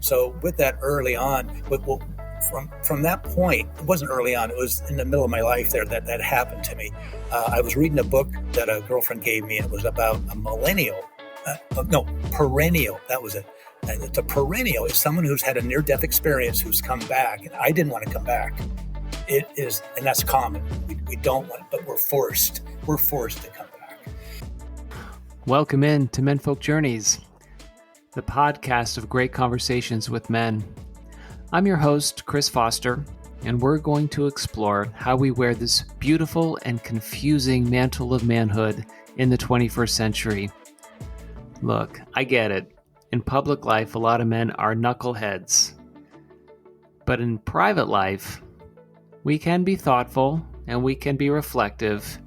So with that early on, from that point, it wasn't early on, it was in the middle of my life there that happened to me. I was reading a book that a girlfriend gave me, and it was about a perennial. That was it. And it's a perennial. It's someone who's had a near-death experience who's come back, and I didn't want to come back. It is, and that's common. We don't want, but we're forced. We're forced to come back. Welcome in to Menfolk Journeys, the podcast of great conversations with men. I'm your host, Chris Foster, and we're going to explore how we wear this beautiful and confusing mantle of manhood in the 21st century. Look, I get it. In public life, a lot of men are knuckleheads. But in private life, we can be thoughtful and we can be reflective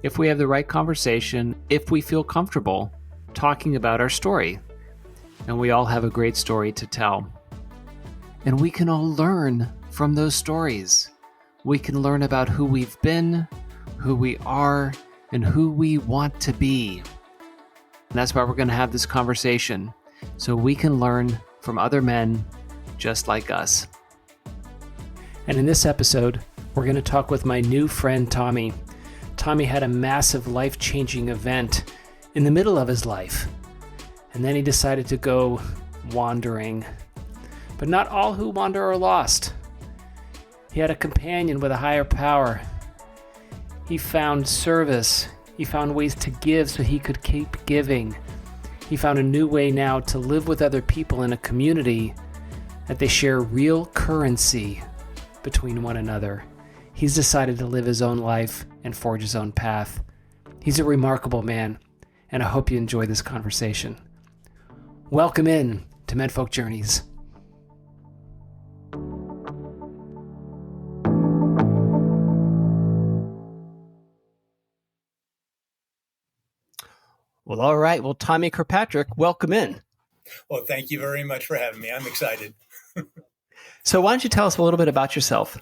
if we have the right conversation, if we feel comfortable talking about our story. And we all have a great story to tell. And we can all learn from those stories. We can learn about who we've been, who we are, and who we want to be. And that's why we're going to have this conversation, so we can learn from other men just like us. And in this episode, we're going to talk with my new friend, Tommy. Tommy had a massive life-changing event in the middle of his life, and then he decided to go wandering. But not all who wander are lost. He had a companion with a higher power. He found service. He found ways to give so he could keep giving. He found a new way now to live with other people in a community that they share real currency between one another. He's decided to live his own life and forge his own path. He's a remarkable man, and I hope you enjoy this conversation. Welcome in to Menfolk Journeys. Well, all right. Well, Tommy Kirkpatrick, welcome in. Well, thank you very much for having me. I'm excited. So why don't you tell us a little bit about yourself?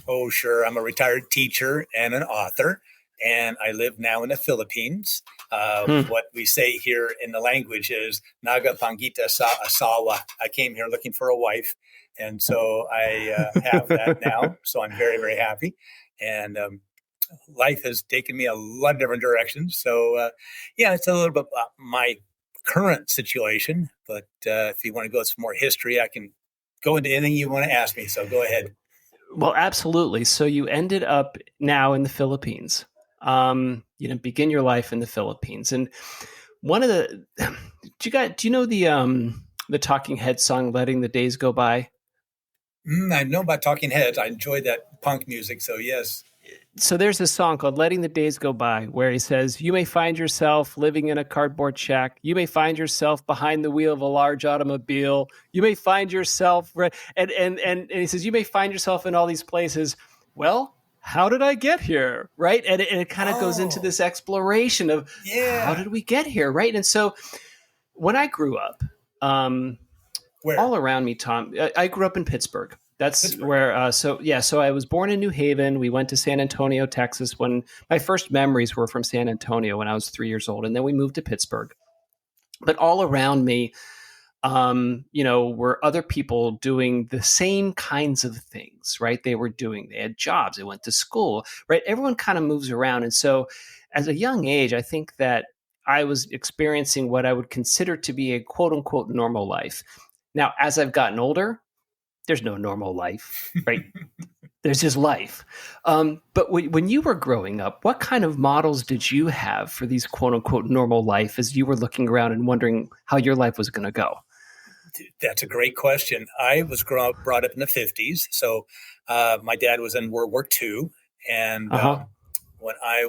Oh, sure. I'm a retired teacher and an author, and I live now in the Philippines. What we say here in the language is Naga Pangita sa asawa. I came here looking for a wife, and so I have that now. So I'm very, very happy. And life has taken me a lot of different directions. So, it's a little bit about my current situation. But if you want to go some more history, I can go into anything you want to ask me. So go ahead. Well, absolutely. So you ended up now in the Philippines. Begin your life in the Philippines. And one of the, do you know the Talking Heads song, Letting the Days Go By? I know about Talking Heads. I enjoy that punk music. So yes. So there's a song called Letting the Days Go By where he says, you may find yourself living in a cardboard shack. You may find yourself behind the wheel of a large automobile. You may find yourself, and he says, you may find yourself in all these places. Well, how did I get here? Right. And it kind of goes into this exploration of how did we get here? Right. And so when I grew up, all around me, Tom, I grew up in Pittsburgh. That's where, so I was born in New Haven. We went to San Antonio, Texas, when my first memories were from San Antonio when I was 3 years old. And then we moved to Pittsburgh. But all around me, were other people doing the same kinds of things, right? They had jobs, they went to school, right? Everyone kind of moves around. And so as a young age, I think that I was experiencing what I would consider to be a quote unquote normal life. Now, as I've gotten older, there's no normal life, right? There's just life. But when you were growing up, what kind of models did you have for these quote unquote normal life as you were looking around and wondering how your life was going to go? That's a great question. I was brought up in the 50s. So my dad was in World War II. And when I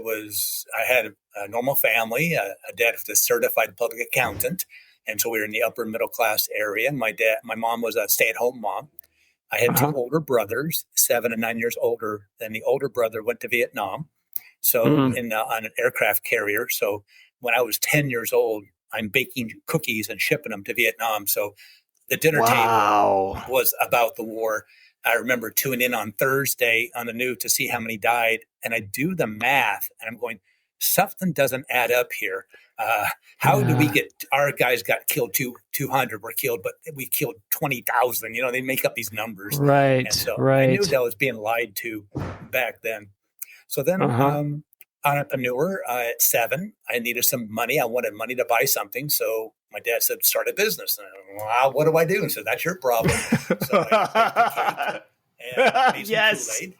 had a normal family. A dad was a certified public accountant. And so we were in the upper middle class area. My mom was a stay-at-home mom. I had two older brothers, 7 and 9 years older than the older brother, went to Vietnam. So on an aircraft carrier. So when I was 10 years old, I'm baking cookies and shipping them to Vietnam. So the dinner table was about the war. I remember tuning in on Thursday on the news to see how many died. And I do the math and I'm going, something doesn't add up here. How do we get our guys got killed 200 were killed, but we killed 20,000? They make up these numbers. Right. And so right. I knew that I was being lied to back then. So then entrepreneur at 7, I needed some money. I wanted money to buy something. So my dad said, start a business. And I went, wow, what do I do? And so that's your problem. So I baked a cake and made some Kool-Aid.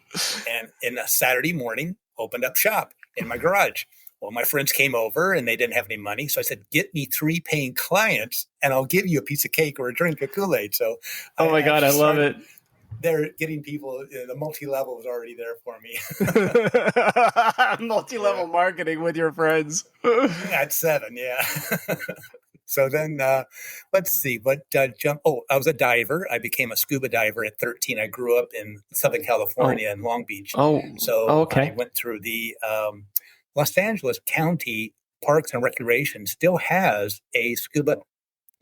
And in a Saturday morning, opened up shop in my garage. Well, my friends came over and they didn't have any money. So I said, get me 3 paying clients and I'll give you a piece of cake or a drink of Kool-Aid. So oh my God, I love it. They're getting people, the multi-level was already there for me. Multi-level marketing with your friends. At 7, yeah. So then, let's see, I was a diver. I became a scuba diver at 13. I grew up in Southern California in Long Beach. I went through the Los Angeles County Parks and Recreation still has a scuba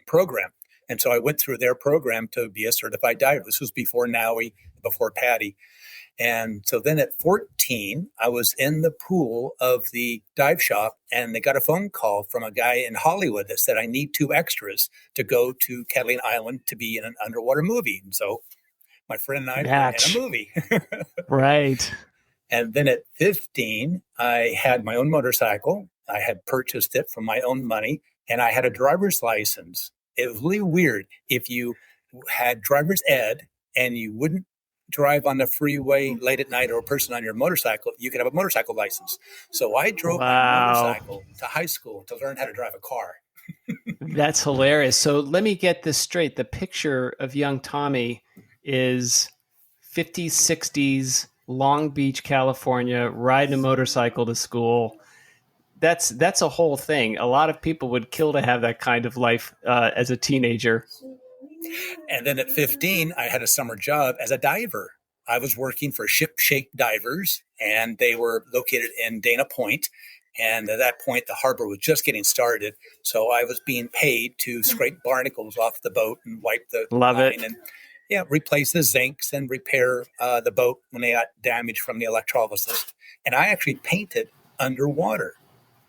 program. And so I went through their program to be a certified diver. This was before Nowie, before Patty. And so then at 14, I was in the pool of the dive shop and they got a phone call from a guy in Hollywood that said, I need 2 extras to go to Catalina Island to be in an underwater movie. And so my friend and I were in a movie. Right. And then at 15, I had my own motorcycle. I had purchased it from my own money and I had a driver's license. It was really weird. If you had driver's ed and you wouldn't drive on the freeway late at night or a person on your motorcycle, you could have a motorcycle license. So I drove my motorcycle to high school to learn how to drive a car. That's hilarious. So let me get this straight. The picture of young Tommy is 50s, 60s, Long Beach, California, riding a motorcycle to school. That's a whole thing. A lot of people would kill to have that kind of life as a teenager. And then at 15, I had a summer job as a diver. I was working for Ship Shape Divers, and they were located in Dana Point. And at that point, the harbor was just getting started. So I was being paid to scrape barnacles off the boat and wipe the line and replace the zincs and repair the boat when they got damaged from the electrolysis. And I actually painted underwater.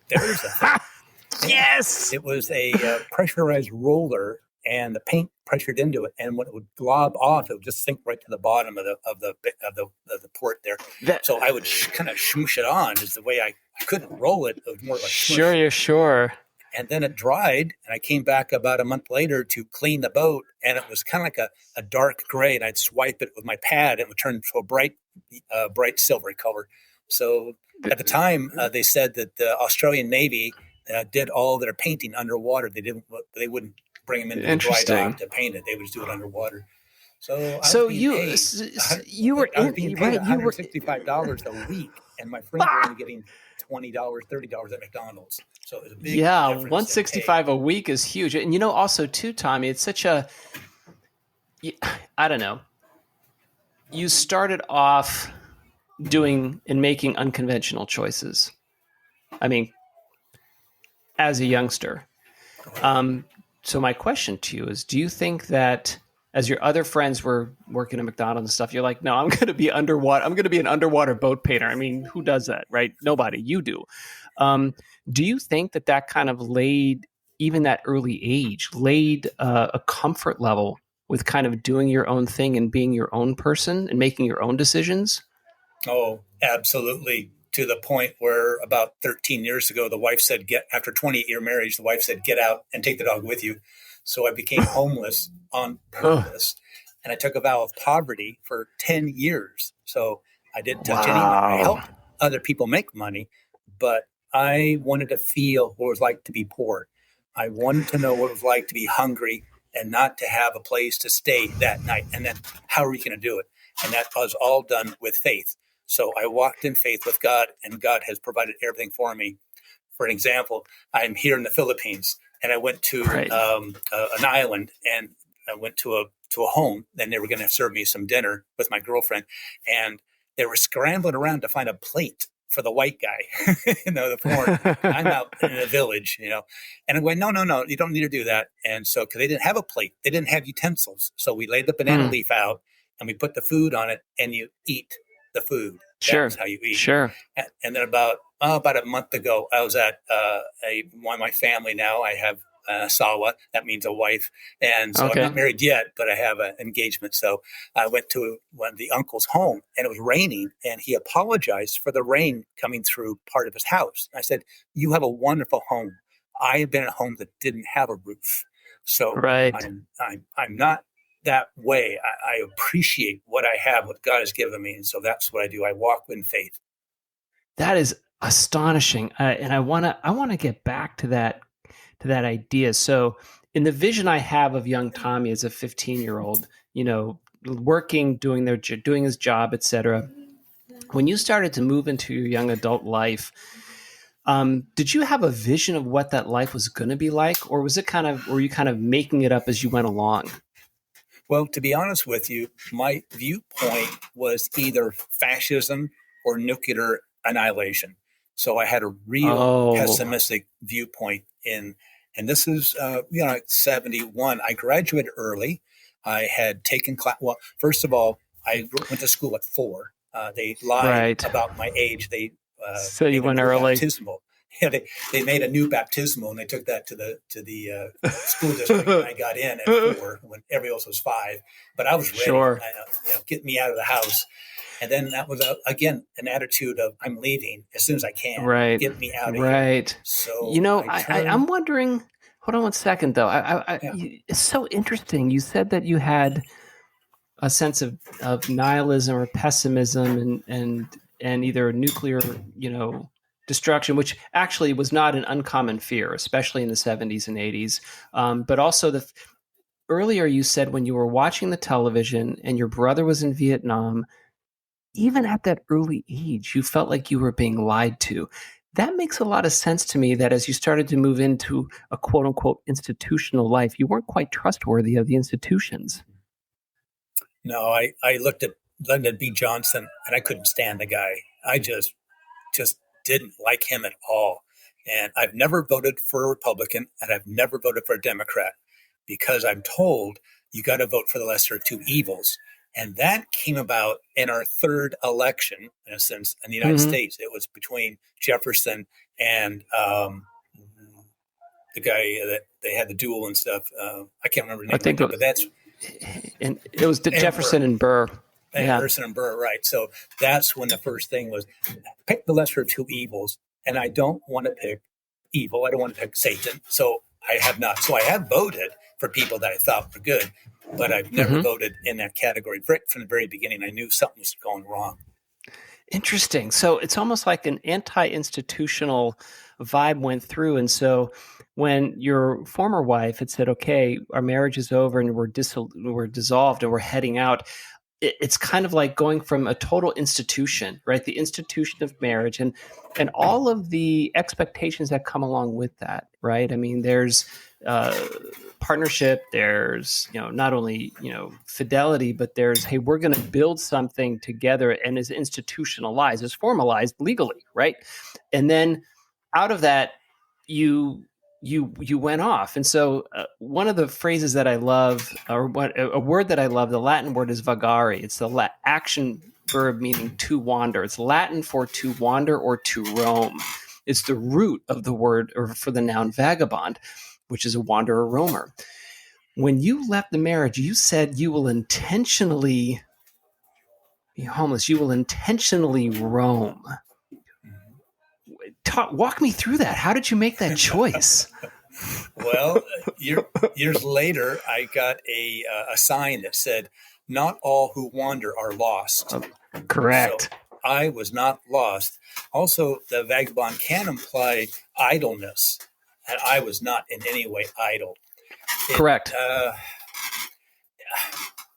There's a thing. Yes. It was a pressurized roller, and the paint pressured into it, and when it would glob off, it would just sink right to the bottom of the port there. So I would kind of smoosh it on. Is the way I couldn't roll it. It was more like sure. And then it dried, and I came back about a month later to clean the boat, and it was kind of like a dark gray, and I'd swipe it with my pad, and it would turn to a bright silvery color. So at the time, they said that the Australian Navy did all their painting underwater. They wouldn't bring them into the dry dock to paint it. They would just do it underwater. So you were being paid $165 a week, and my friends were only getting $20, $30 at McDonald's. So it was a big difference. $165 a week is huge. And also too, Tommy, it's such a, I don't know. You started off doing and making unconventional choices. I mean, as a youngster. So my question to you is, do you think that as your other friends were working at McDonald's and stuff, you're like, no, I'm going to be underwater. I'm going to be an underwater boat painter. I mean, who does that, right? Nobody. You do. Do you think that kind of laid, even that early age, laid a comfort level with kind of doing your own thing and being your own person and making your own decisions? Oh, absolutely. To the point where about 13 years ago, the wife said, after 28-year marriage, the wife said, get out and take the dog with you. So I became homeless on purpose. And I took a vow of poverty for 10 years. So I didn't touch any money. I helped other people make money, but I wanted to feel what it was like to be poor. I wanted to know what it was like to be hungry and not to have a place to stay that night. And then how are we going to do it? And that was all done with faith. So I walked in faith with God, and God has provided everything for me. For an example, I'm here in the Philippines, and I went to an island, and I went to a home, and they were going to serve me some dinner with my girlfriend, and they were scrambling around to find a plate for the white guy, the foreigner. I'm out in a village, and I went, no, you don't need to do that. And so, because they didn't have a plate, they didn't have utensils, so we laid the banana leaf out, and we put the food on it, and you eat. the food. That Sure. was how you eat. Sure. And then about a month ago, I was at one of my family now. I have Sawa, that means a wife. And so I'm not Okay. married yet, but I have an engagement. So I went to one of the uncle's home and it was raining and he apologized for the rain coming through part of his house. I said, "You have a wonderful home. I have been at homes that didn't have a roof. So Right. I'm not that way. I appreciate what I have, what God has given me. And so that's what I do. I walk in faith." That is astonishing. And I want to get back to that idea. So in the vision I have of young Tommy as a 15-year-old, working, doing his job, etc. When you started to move into your young adult life, did you have a vision of what that life was going to be like, or were you kind of making it up as you went along? Well, to be honest with you, my viewpoint was either fascism or nuclear annihilation. So I had a real pessimistic viewpoint and this is, 71. I graduated early. I had taken class. Well, first of all, I went to school at 4. They lied about my age. So you went early. Baptismal. Yeah, they made a new baptismal and they took that to the school district. And I got in at 4 when everybody else was 5. But I was ready. Sure. Get me out of the house. And then that was again an attitude of I'm leaving as soon as I can. Right. Get me out of here. Right. So I'm wondering. Hold on one second, though. It's so interesting. You said that you had a sense of nihilism or pessimism and either nuclear, destruction, which actually was not an uncommon fear, especially in the 70s and 80s. But also earlier you said when you were watching the television and your brother was in Vietnam, even at that early age, you felt like you were being lied to. That makes a lot of sense to me that as you started to move into a quote unquote institutional life, you weren't quite trustworthy of the institutions. No, I looked at Lyndon B. Johnson and I couldn't stand the guy. I just didn't like him at all. And I've never voted for a Republican and I've never voted for a Democrat because I'm told you got to vote for the lesser of two evils. And that came about in our third election, in a sense, in the United States. It was between Jefferson and the guy that they had the duel and stuff. I can't remember the name, but that's... And it was Jefferson and Burr. Jefferson and Burr, right. So that's when the first thing was pick the lesser of two evils. And I don't want to pick evil. I don't want to pick Satan. So I have not. So I have voted for people that I thought were good, but I've never voted in that category. From the very beginning, I knew something was going wrong. Interesting. So it's almost like an anti-institutional vibe went through. And so when your former wife had said, okay, our marriage is over and we're dissolved and we're heading out, it's kind of like going from a total institution, right? The institution of marriage and all of the expectations that come along with that, right? I mean, there's partnership, there's, not only, fidelity, but there's, hey, we're going to build something together and is institutionalized, is formalized legally, right? And then out of that, you went off. And so one of the phrases that I love, or a word that I love, the Latin word is vagari. It's the action verb meaning to wander. It's Latin for to wander or to roam. It's the root of the word or for the noun vagabond, which is a wanderer roamer. When you left the marriage, you said you will intentionally be homeless. You will intentionally roam. Walk me through that. How did you make that choice? Well, years later, I got a sign that said, "Not all who wander are lost." Correct. So I was not lost. Also, the vagabond can imply idleness, and I was not in any way idle. Correct.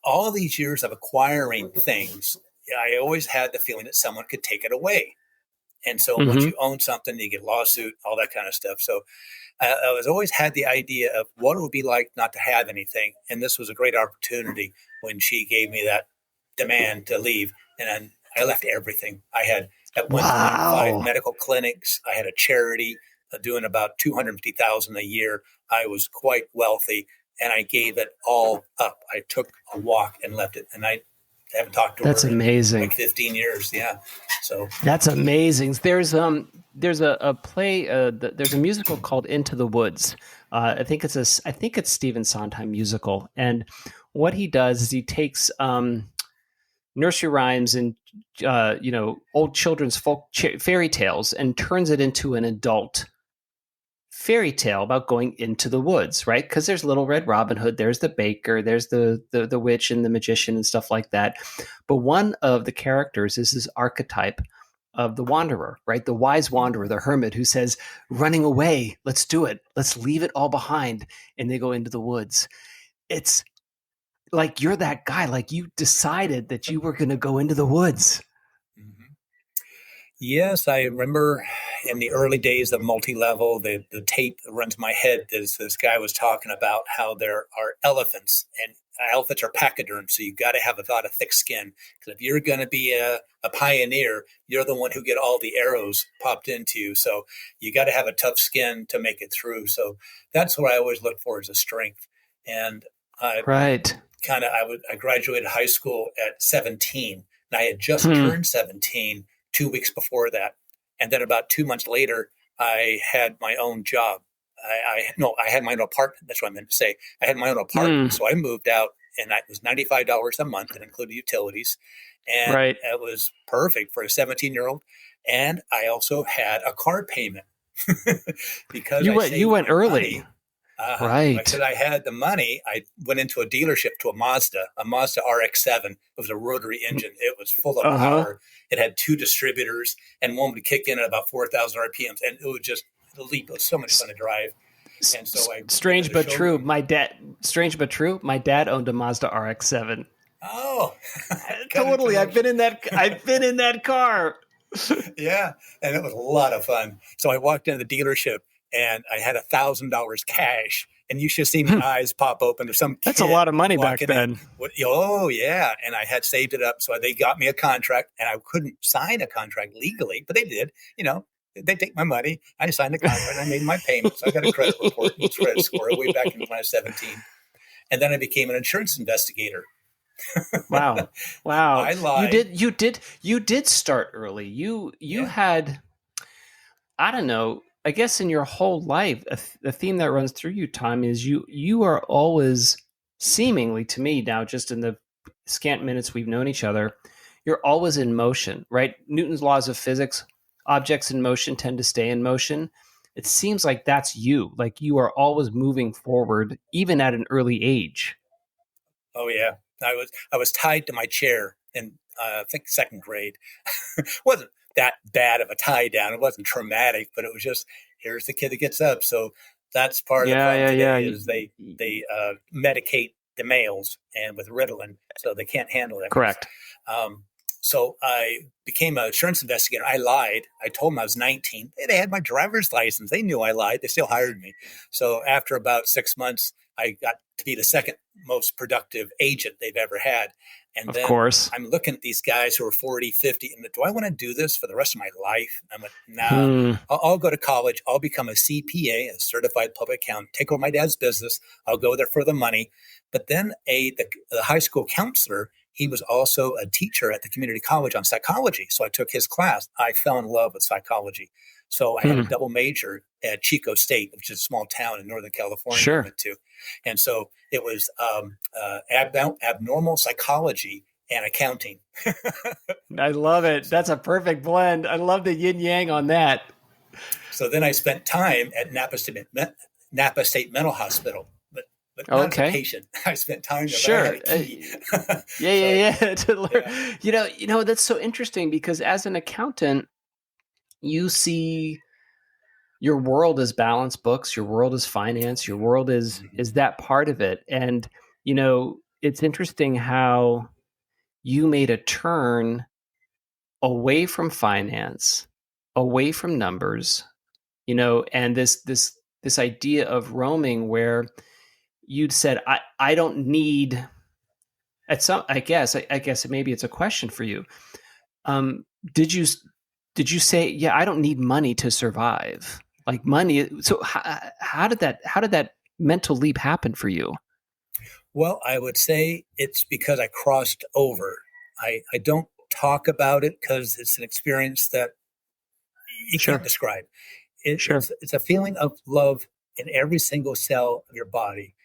All of these years of acquiring things, I always had the feeling that someone could take it away. And so once you own something, you get a lawsuit, all that kind of stuff. So I was always had the idea of what it would be like not to have anything. And this was a great opportunity when she gave me that demand to leave. And then I left everything. I had at one time 5 medical clinics. I had a charity doing about $250,000 a year. I was quite wealthy and I gave it all up. I took a walk and left it. And I haven't talked to That's her in amazing. like 15 years. Yeah. So That's amazing. There's a play. There's a musical called Into the Woods. I think it's Stephen Sondheim musical. And what he does is he takes nursery rhymes and old children's fairy tales and turns it into an adult fairy tale about going into the woods, right? Because there's Little Red Robin Hood, there's the baker, there's the witch and the magician and stuff like that. But one of the characters is this archetype of the wanderer, right? The wise wanderer, the hermit who says, running away, let's do it. Let's leave it all behind. And they go into the woods. It's like you're that guy, like you decided that you were going to go into the woods. mm-hmm. Yes, I remember in the early days of multi-level, the tape that runs my head is this guy was talking about how there are elephants, and elephants are pachyderm, so you got to have a lot of thick skin. Because if you're going to be a pioneer, you're the one who get all the arrows popped into you. So you got to have a tough skin to make it through. So that's what I always look for as a strength. And right. I graduated high school at 17, and I had just turned 17 2 weeks before that. And then about 2 months later, I had my own job. I had my own apartment. That's what I meant to say. I had my own apartment. So I moved out, and it was $95 a month. It included utilities. And it was perfect for a 17-year-old. And I also had a car payment because you went early. Money. Right. Because I had the money, I went into a dealership to a Mazda RX-7. It was a rotary engine. It was full of power. It had 2 distributors, and one would kick in at about 4,000 RPMs, and it was just a leap. It was so much fun to drive. And so strange but true. My dad owned a Mazda RX-7. Oh, totally. I've been in that car. Yeah, and it was a lot of fun. So I walked into the dealership, and I had $1,000 cash, and you should see my eyes pop open. There's some that's a lot of money back then. Oh yeah, and I had saved it up, so they got me a contract, and I couldn't sign a contract legally, but they did. They take my money. I signed the contract. I made my payments. I got a credit report, credit score way back in when I was 17, and then I became an insurance investigator. Wow! I lied. You did start early. You had, I don't know. I guess in your whole life, a theme that runs through you, Tom, is you are always, seemingly to me now, just in the scant minutes we've known each other, you're always in motion, right? Newton's laws of physics, objects in motion tend to stay in motion. It seems like that's you. Like you are always moving forward, even at an early age. Oh yeah, I was tied to my chair in I think 2nd grade. Wasn't that bad of a tie down. It wasn't traumatic, but it was just, here's the kid that gets up. So that's part of the problem today is they medicate the males and with Ritalin, so they can't handle that. Correct. So I became an insurance investigator. I lied. I told them I was 19. They had my driver's license. They knew I lied. They still hired me. So after about 6 months, I got to be the 2nd most productive agent they've ever had. And of course, I'm looking at these guys who are 40, 50, and do I want to do this for the rest of my life? I'm like, no, I'll go to college. I'll become a CPA, a certified public accountant, take over my dad's business. I'll go there for the money. But then the high school counselor, he was also a teacher at the community college on psychology. So I took his class. I fell in love with psychology. So I had a double major at Chico State, which is a small town in Northern California I went to. And so it was abnormal psychology and accounting. I love it. That's a perfect blend. I love the yin yang on that. So then I spent time at Napa State Mental Hospital. But not as a patient. I spent time there. Sure. I had a key. To learn. Yeah. That's so interesting because as an accountant, you see your world is balance books, your world is finance, your world is that part of it. And, it's interesting how you made a turn away from finance, away from numbers, and this idea of roaming where you'd said, I don't need I guess maybe it's a question for you. Did you say, yeah, I don't need money to survive? Like money. So how did that mental leap happen for you? Well, I would say it's because I crossed over. I don't talk about it because it's an experience that you Sure. can't describe. Sure. It's a feeling of love in every single cell of your body.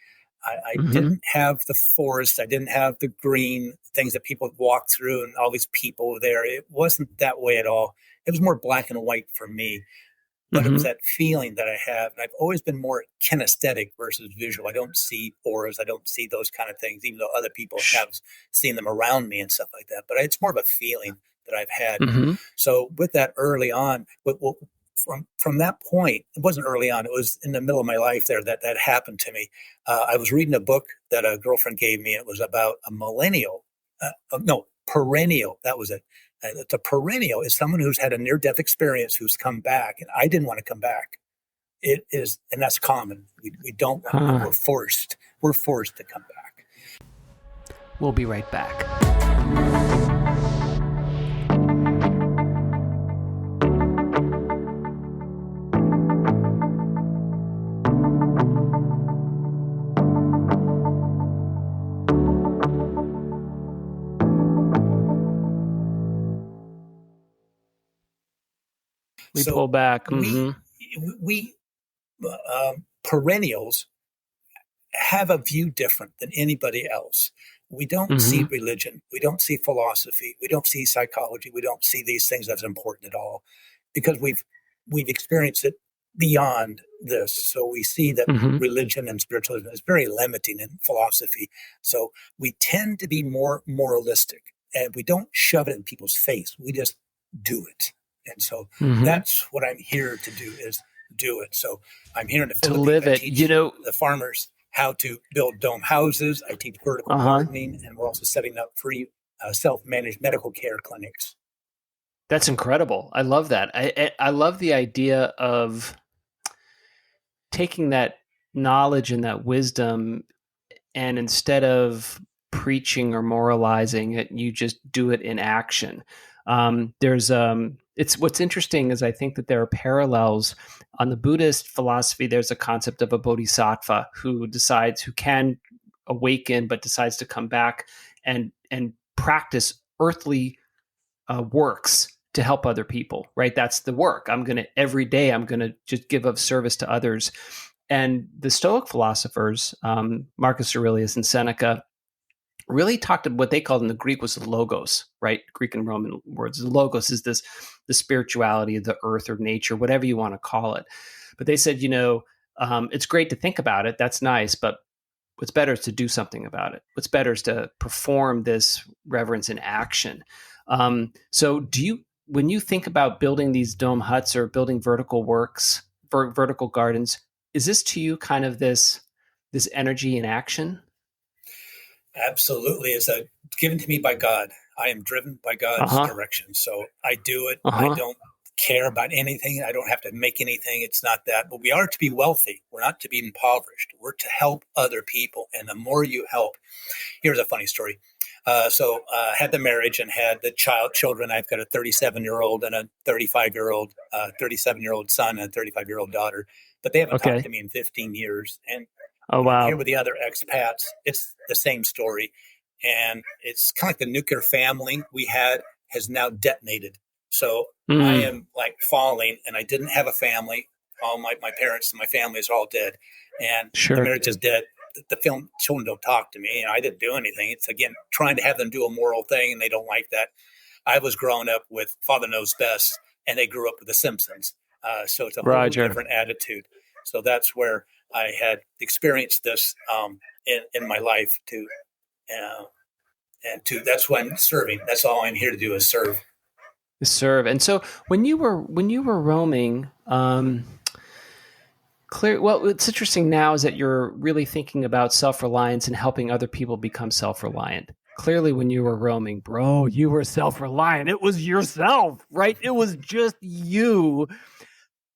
I didn't have the forest. I didn't have the green things that people walk through and all these people there. It wasn't that way at all. It was more black and white for me. But it was that feeling that I have. And I've always been more kinesthetic versus visual. I don't see auras. I don't see those kind of things, even though other people have seen them around me and stuff like that. But it's more of a feeling that I've had. So with that early on, from that point, it wasn't early on. It was in the middle of my life there that happened to me. I was reading a book that a girlfriend gave me. It was about a millennial. Perennial. That was it. The perennial is someone who's had a near-death experience who's come back, and I didn't want to come back. It is, and that's common. We don't want to. We're forced. We're forced to come back. We'll be right back. We pull back. We perennials have a view different than anybody else. We don't see religion. We don't see philosophy. We don't see psychology. We don't see these things as important at all because we've experienced it beyond this. So we see that religion and spiritualism is very limiting in philosophy. So we tend to be more moralistic, and we don't shove it in people's face. We just do it. And so that's what I'm here to do, is do it. So I'm here in the Philippines. To live it. I teach the farmers how to build dome houses. I teach vertical gardening, and we're also setting up free self-managed medical care clinics. That's incredible. I love that. I love the idea of taking that knowledge and that wisdom, and instead of preaching or moralizing it, you just do it in action. It's what's interesting is I think that there are parallels on the Buddhist philosophy. There's a concept of a bodhisattva who can awaken, but decides to come back and practice earthly works to help other people, right? That's the work. Every day I'm going to just give of service to others. And the Stoic philosophers, Marcus Aurelius and Seneca, really talked about what they called in the Greek was the logos, right? Greek and Roman words. The logos is the spirituality of the earth or nature, whatever you want to call it. But they said, it's great to think about it. That's nice. But what's better is to do something about it. What's better is to perform this reverence in action. So when you think about building these dome huts or building vertical gardens, is this to you kind of this energy in action? Absolutely. It's given to me by God. I am driven by God's direction. So I do it. I don't care about anything. I don't have to make anything. It's not that. But we are to be wealthy. We're not to be impoverished. We're to help other people. And the more you help, here's a funny story. So I had the marriage and had the children. I've got a 37-year-old and a 35-year-old, 37-year-old son and a 35-year-old daughter. But they haven't talked to me in 15 years. And I'm here with the other expats, it's the same story. And it's kind of like the nuclear family we had has now detonated. So I am like falling, and I didn't have a family. All my parents and my family is all dead. And the marriage is dead. The children don't talk to me, and I didn't do anything. It's, again, trying to have them do a moral thing, and they don't like that. I was growing up with Father Knows Best, and they grew up with The Simpsons. So it's a whole different attitude. So that's where I had experienced this in my life that's why I'm serving. That's all I'm here to do is serve. Serve. And so when you were roaming, what's interesting now is that you're really thinking about self-reliance and helping other people become self-reliant. Clearly, when you were roaming, bro, you were self-reliant. It was yourself, right? It was just you.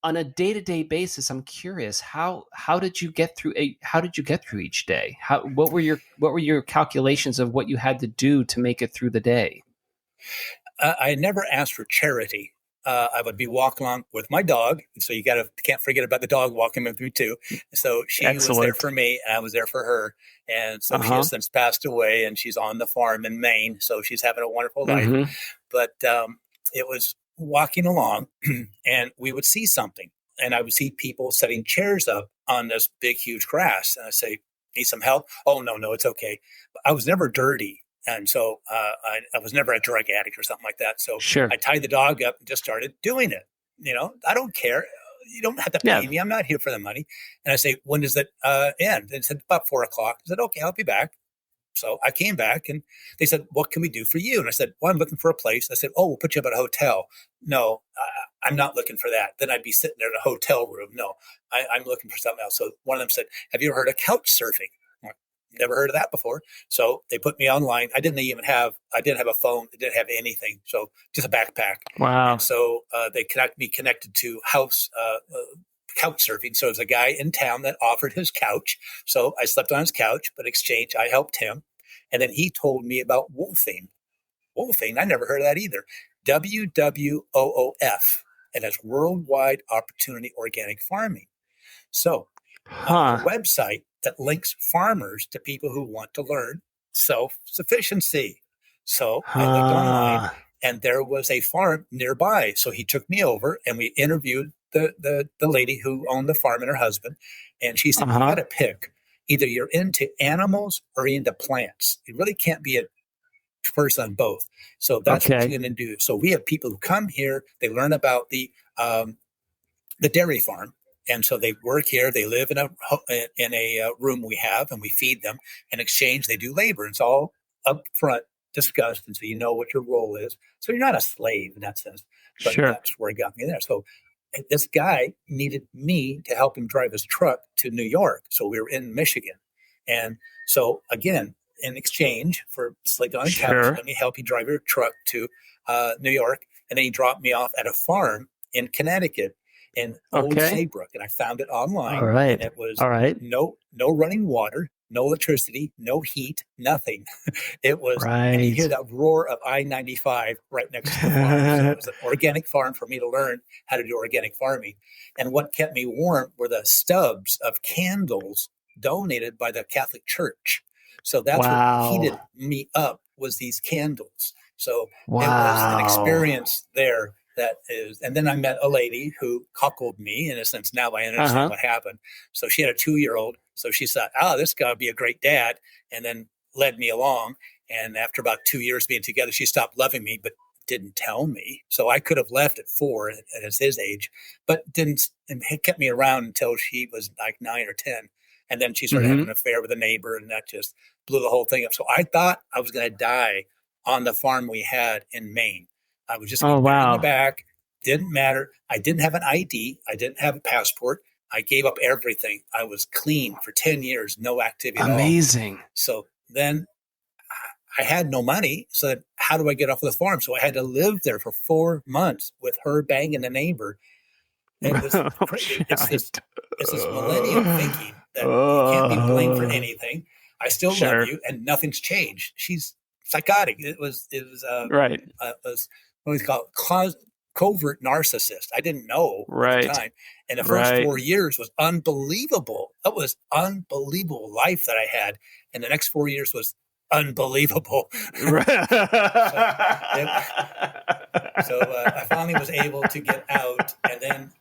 On a day-to-day basis, I'm curious, how did you get through each day? What were your calculations of what you had to do to make it through the day? I never asked for charity. I would be walking along with my dog. So can't forget about the dog walking with me too. So she was there Excellent. for me and I was there for her. And so she Uh-huh. has since passed away and she's on the farm in Maine. So she's having a wonderful life. Mm-hmm. But it was walking along and we would see something and I would see people setting chairs up on this big, huge grass. And I say, need some help? Oh, no, it's okay. I was never dirty. And so I was never a drug addict or something like that. So Sure. I tied the dog up and just started doing it. I don't care. You don't have to pay me. I'm not here for the money. And I say, when does it end? And it said, about 4:00. I said, okay, I'll be back. So I came back and they said, what can we do for you? And I said, well, I'm looking for a place. I said, oh, we'll put you up at a hotel. No, I'm not looking for that. Then I'd be sitting there in a hotel room. No, I'm looking for something else. So one of them said, have you ever heard of couch surfing? Never heard of that before. So they put me online. I didn't have a phone. I didn't have anything. So just a backpack. Wow. And so they connected to couch surfing. So there's a guy in town that offered his couch. So I slept on his couch, but in exchange, I helped him. And then he told me about wolfing. Wolfing, I never heard of that either. WWOOF. And that's Worldwide Opportunity Organic Farming. So a website that links farmers to people who want to learn self-sufficiency. So I looked online and there was a farm nearby. So he took me over and we interviewed the lady who owned the farm and her husband. And she said, you got to pick. Either you're into animals or into plants. You really can't be a person on both. So that's what you're going to do. So we have people who come here. They learn about the dairy farm. And so they work here. They live in a room we have, and we feed them. In exchange, they do labor. It's all up front discussed, and so you know what your role is. So you're not a slave in that sense. But that's where he got me there. So this guy needed me to help him drive his truck to New York. So we were in Michigan. And so, again, in exchange for sleeping on a couch, let me help you drive your truck to New York. And then he dropped me off at a farm in Connecticut. In Old Saybrook, and I found it online. All right. And it was no running water, no electricity, no heat, nothing. It was, and you hear that roar of I-95 right next to the farm. So it was an organic farm for me to learn how to do organic farming. And what kept me warm were the stubs of candles donated by the Catholic Church. So that's what heated me up, was these candles. So it was an experience there. That is, and then I met a lady who cuckolded me, in a sense. Now I understand what happened. So she had a 2-year-old. So she thought, this guy would be a great dad, and then led me along. And after about 2 years being together, she stopped loving me, but didn't tell me. So I could have left at 4 at his age, but didn't. And it kept me around until she was like 9 or 10. And then she started having an affair with a neighbor, and that just blew the whole thing up. So I thought I was going to die on the farm we had in Maine. I was just in the back. Didn't matter. I didn't have an ID. I didn't have a passport. I gave up everything. I was clean for 10 years, no activity at all. Amazing. So then I had no money. So how do I get off of the farm? So I had to live there for 4 months with her banging the neighbor. It was crazy. It's this millennium thinking that you can't be blamed for anything. I still love you, and nothing's changed. She's psychotic. It was what we call covert narcissist. I didn't know at the time. And the first 4 years was unbelievable. That was unbelievable life that I had. And the next 4 years was unbelievable. So I finally was able to get out. And then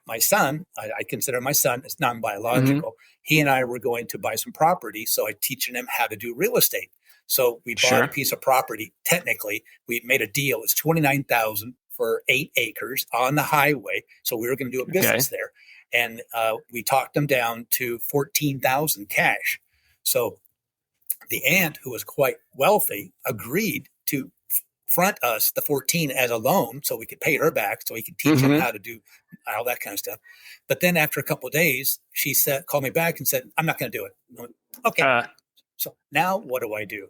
my son, I consider my son, it's non-biological. He and I were going to buy some property. So I teaching him how to do real estate. So we bought a piece of property. Technically, we made a deal. It's $29,000 for 8 acres on the highway. So we were going to do a business there, and we talked them down to $14,000 cash. So the aunt, who was quite wealthy, agreed to front us the 14 as a loan, so we could pay her back, so we could teach him how to do all that kind of stuff. But then after a couple of days, she called me back and said, "I'm not going to do it." I went, okay. So now what do?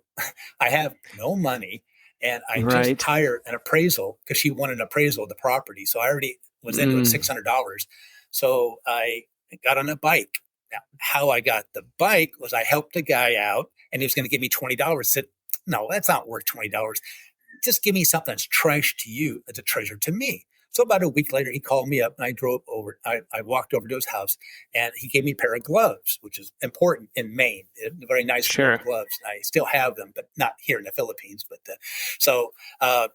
I have no money, and I just hired an appraisal because she wanted an appraisal of the property. So I already was into it, $600. So I got on a bike. Now, how I got the bike was I helped a guy out, and he was going to give me $20. I said, no, that's not worth $20. Just give me something that's trash to you, that's a treasure to me. So about a week later, he called me up and I drove over. I walked over to his house and he gave me a pair of gloves, which is important in Maine. Very nice pair of gloves. I still have them, but not here in the Philippines. But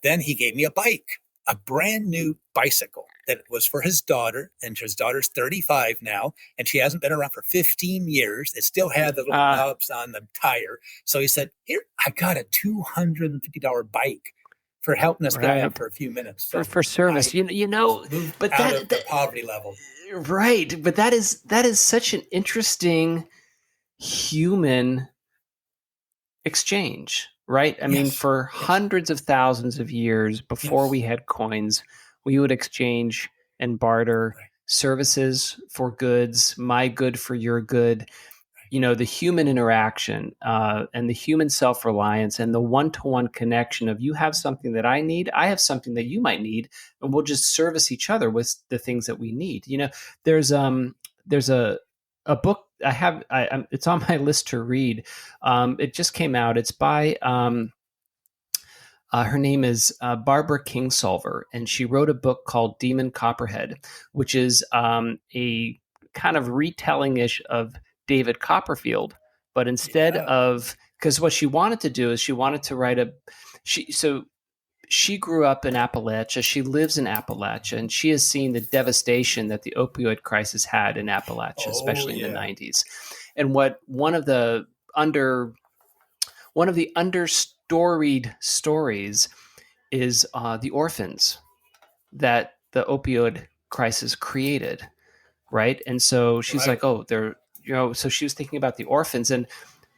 then he gave me a bike, a brand new bicycle that was for his daughter. And his daughter's 35 now, and she hasn't been around for 15 years. It still had the little knobs on the tire. So he said, here, I got a $250 bike for helping us get out for a few minutes. So for service, but out of the poverty level. Right. But that is such an interesting human exchange, right? I mean, for hundreds of thousands of years before we had coins, we would exchange and barter services for goods, my good for your good. The human interaction and the human self-reliance and the one-to-one connection of you have something that I need, I have something that you might need, and we'll just service each other with the things that we need. There's a book I have. It's on my list to read. It just came out. It's by her name is Barbara Kingsolver, and she wrote a book called Demon Copperhead, which is a kind of retelling-ish of David Copperfield, but instead of, because what she wanted to do is she wanted to write she grew up in Appalachia. She lives in Appalachia, and she has seen the devastation that the opioid crisis had in Appalachia, especially in the 90s. And what one of the understoried stories is the orphans that the opioid crisis created, right? And so she's like, oh, they're, so she was thinking about the orphans, and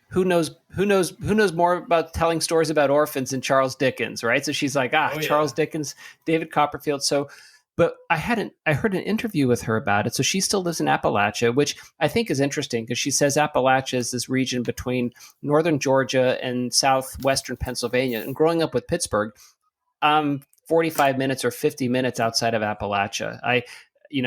who knows more about telling stories about orphans than Charles Dickens, right? So she's like, Charles Dickens, David Copperfield. So, but I heard an interview with her about it. So she still lives in Appalachia, which I think is interesting because she says Appalachia is this region between northern Georgia and southwestern Pennsylvania. And growing up with Pittsburgh, 45 minutes or 50 minutes outside of Appalachia.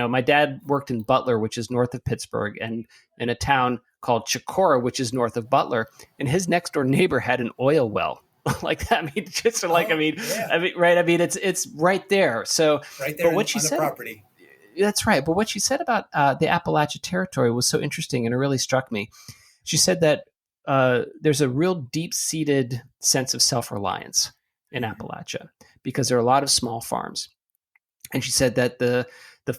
My dad worked in Butler, which is north of Pittsburgh, and in a town called Chicora, which is north of Butler. And his next door neighbor had an oil well. Like that. I mean, just like, right. I mean, it's right there. So, right there, but what she said, property. That's right. But what she said about the Appalachia Territory was so interesting, and it really struck me. She said that there's a real deep-seated sense of self-reliance in Appalachia because there are a lot of small farms. And she said that the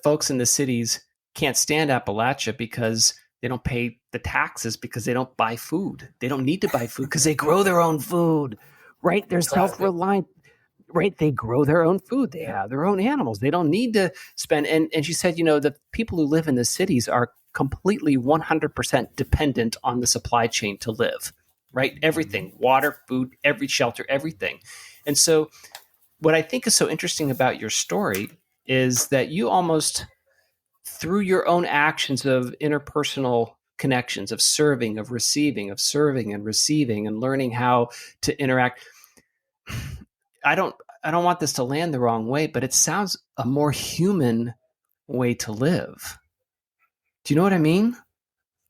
folks in the cities can't stand Appalachia because they don't pay the taxes because they don't buy food. They don't need to buy food because they grow their own food, right? They're self-reliant, right? They grow their own food. They have their own animals. They don't need to spend. And she said, the people who live in the cities are completely 100% dependent on the supply chain to live, right? Everything, water, food, every shelter, everything. And so what I think is so interesting about your story is that you almost, through your own actions of interpersonal connections, of serving, of receiving, of serving and receiving and learning how to interact. I don't want this to land the wrong way, but it sounds a more human way to live. Do you know what I mean?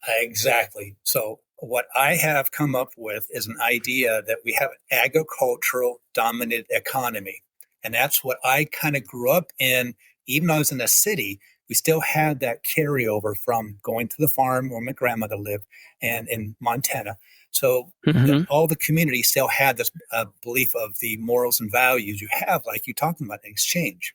Exactly. So what I have come up with is an idea that we have an agricultural dominant economy. And that's what I kind of grew up in. Even though I was in the city, we still had that carryover from going to the farm where my grandmother lived and in Montana. So all the community still had this belief of the morals and values you have, like you're talking about, in exchange.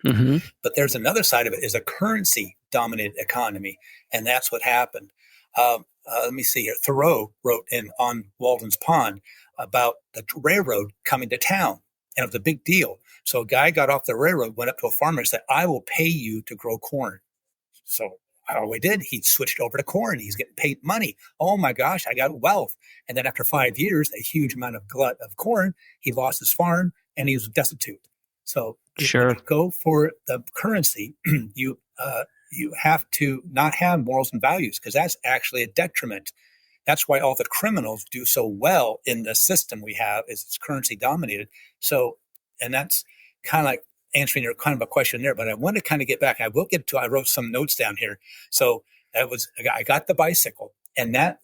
But there's another side of it, is a currency dominant economy. And that's what happened. Let me see here. Thoreau wrote on Walden's Pond about the railroad coming to town. And it was a big deal. So a guy got off the railroad, went up to a farmer and said, I will pay you to grow corn. So how he did, he switched over to corn. He's getting paid money. Oh my gosh, I got wealth. And then after 5 years, a huge amount of glut of corn, he lost his farm and he was destitute. So when you go for the currency, you have to not have morals and values, because that's actually a detriment. That's why all the criminals do so well in the system we have, is it's currency dominated. So, and that's kind of like answering your kind of a question there, but I want to kind of get back. I wrote some notes down here. So I got the bicycle, and that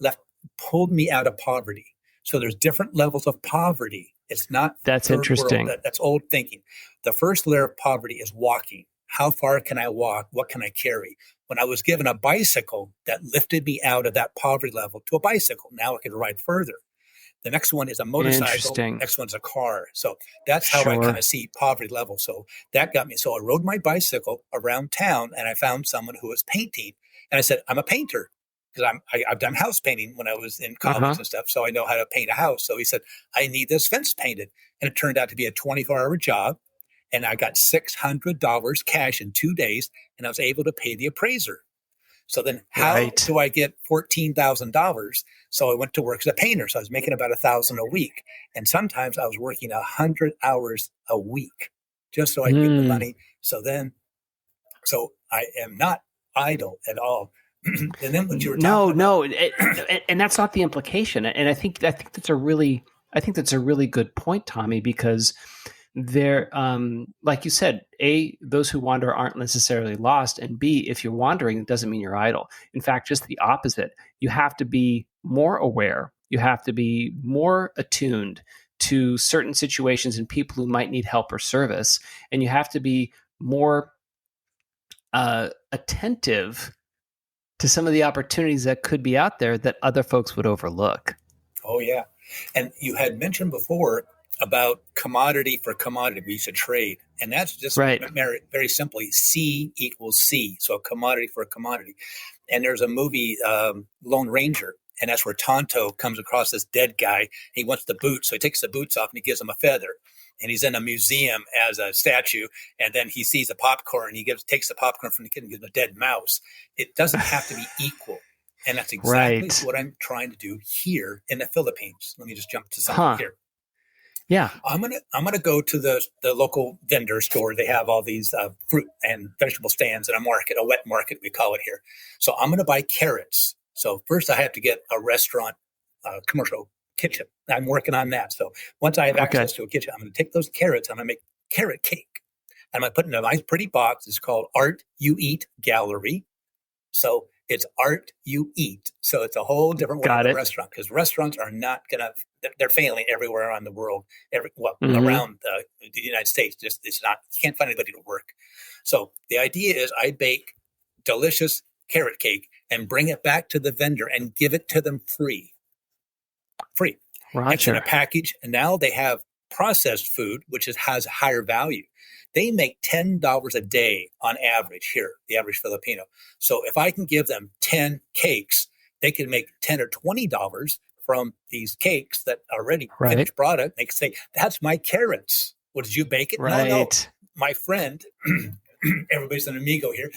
pulled me out of poverty. So there's different levels of poverty It's not That's third interesting. world. That's old thinking. The first layer of poverty is walking. How far can I walk? What can I carry? When I was given a bicycle, that lifted me out of that poverty level to a bicycle. Now I can ride further. The next one is a motorcycle. Interesting. Next one's a car. So that's how I Sure. kind of see poverty level. So that got me. So I rode my bicycle around town and I found someone who was painting. And I said, I'm a painter because I've done house painting when I was in college and stuff. So I know how to paint a house. So he said, I need this fence painted. And it turned out to be a 24-hour job. And I got $600 cash in 2 days. And I was able to pay the appraiser. So then how do I get $14,000? So I went to work as a painter. So I was making about $1,000 a week. And sometimes I was working 100 hours a week just so I could get the money. So I am not idle at all. And then what you were talking about. And that's not the implication. And I think that's a really good point, Tommy, because there, like you said, A, those who wander aren't necessarily lost, and B, if you're wandering, it doesn't mean you're idle. In fact, just the opposite. You have to be more aware. You have to be more attuned to certain situations and people who might need help or service, and you have to be more attentive to some of the opportunities that could be out there that other folks would overlook. Oh, yeah. And you had mentioned before about commodity for commodity. We used to trade. And that's just very simply C equals C. So a commodity for a commodity. And there's a movie, Lone Ranger. And that's where Tonto comes across this dead guy. He wants the boots. So he takes the boots off and he gives him a feather. And he's in a museum as a statue. And then he sees a popcorn. He takes the popcorn from the kid and gives him a dead mouse. It doesn't have to be equal. And that's exactly what I'm trying to do here in the Philippines. Let me just jump to something here. Yeah, I'm gonna go to the local vendor store. They have all these fruit and vegetable stands in a market, a wet market we call it here. So I'm gonna buy carrots. So first I have to get a restaurant commercial kitchen. I'm working on that. So once I have access to a kitchen, I'm gonna take those carrots. I'm gonna make carrot cake. I'm gonna put it in a nice pretty box. It's called Art You Eat Gallery. So it's Art You Eat. So it's a whole different way of a restaurant, because restaurants are not going to, they're failing everywhere around the world, around the United States. It's not, you can't find anybody to work. So the idea is I bake delicious carrot cake and bring it back to the vendor and give it to them free. It's in a package. And now they have processed food, which has higher value. They make $10 a day on average here, the average Filipino. So if I can give them 10 cakes, they can make $10 or $20 from these cakes that are already finished product. They can say, that's my carrots. Well, did you bake it? No. My friend, everybody's an amigo here.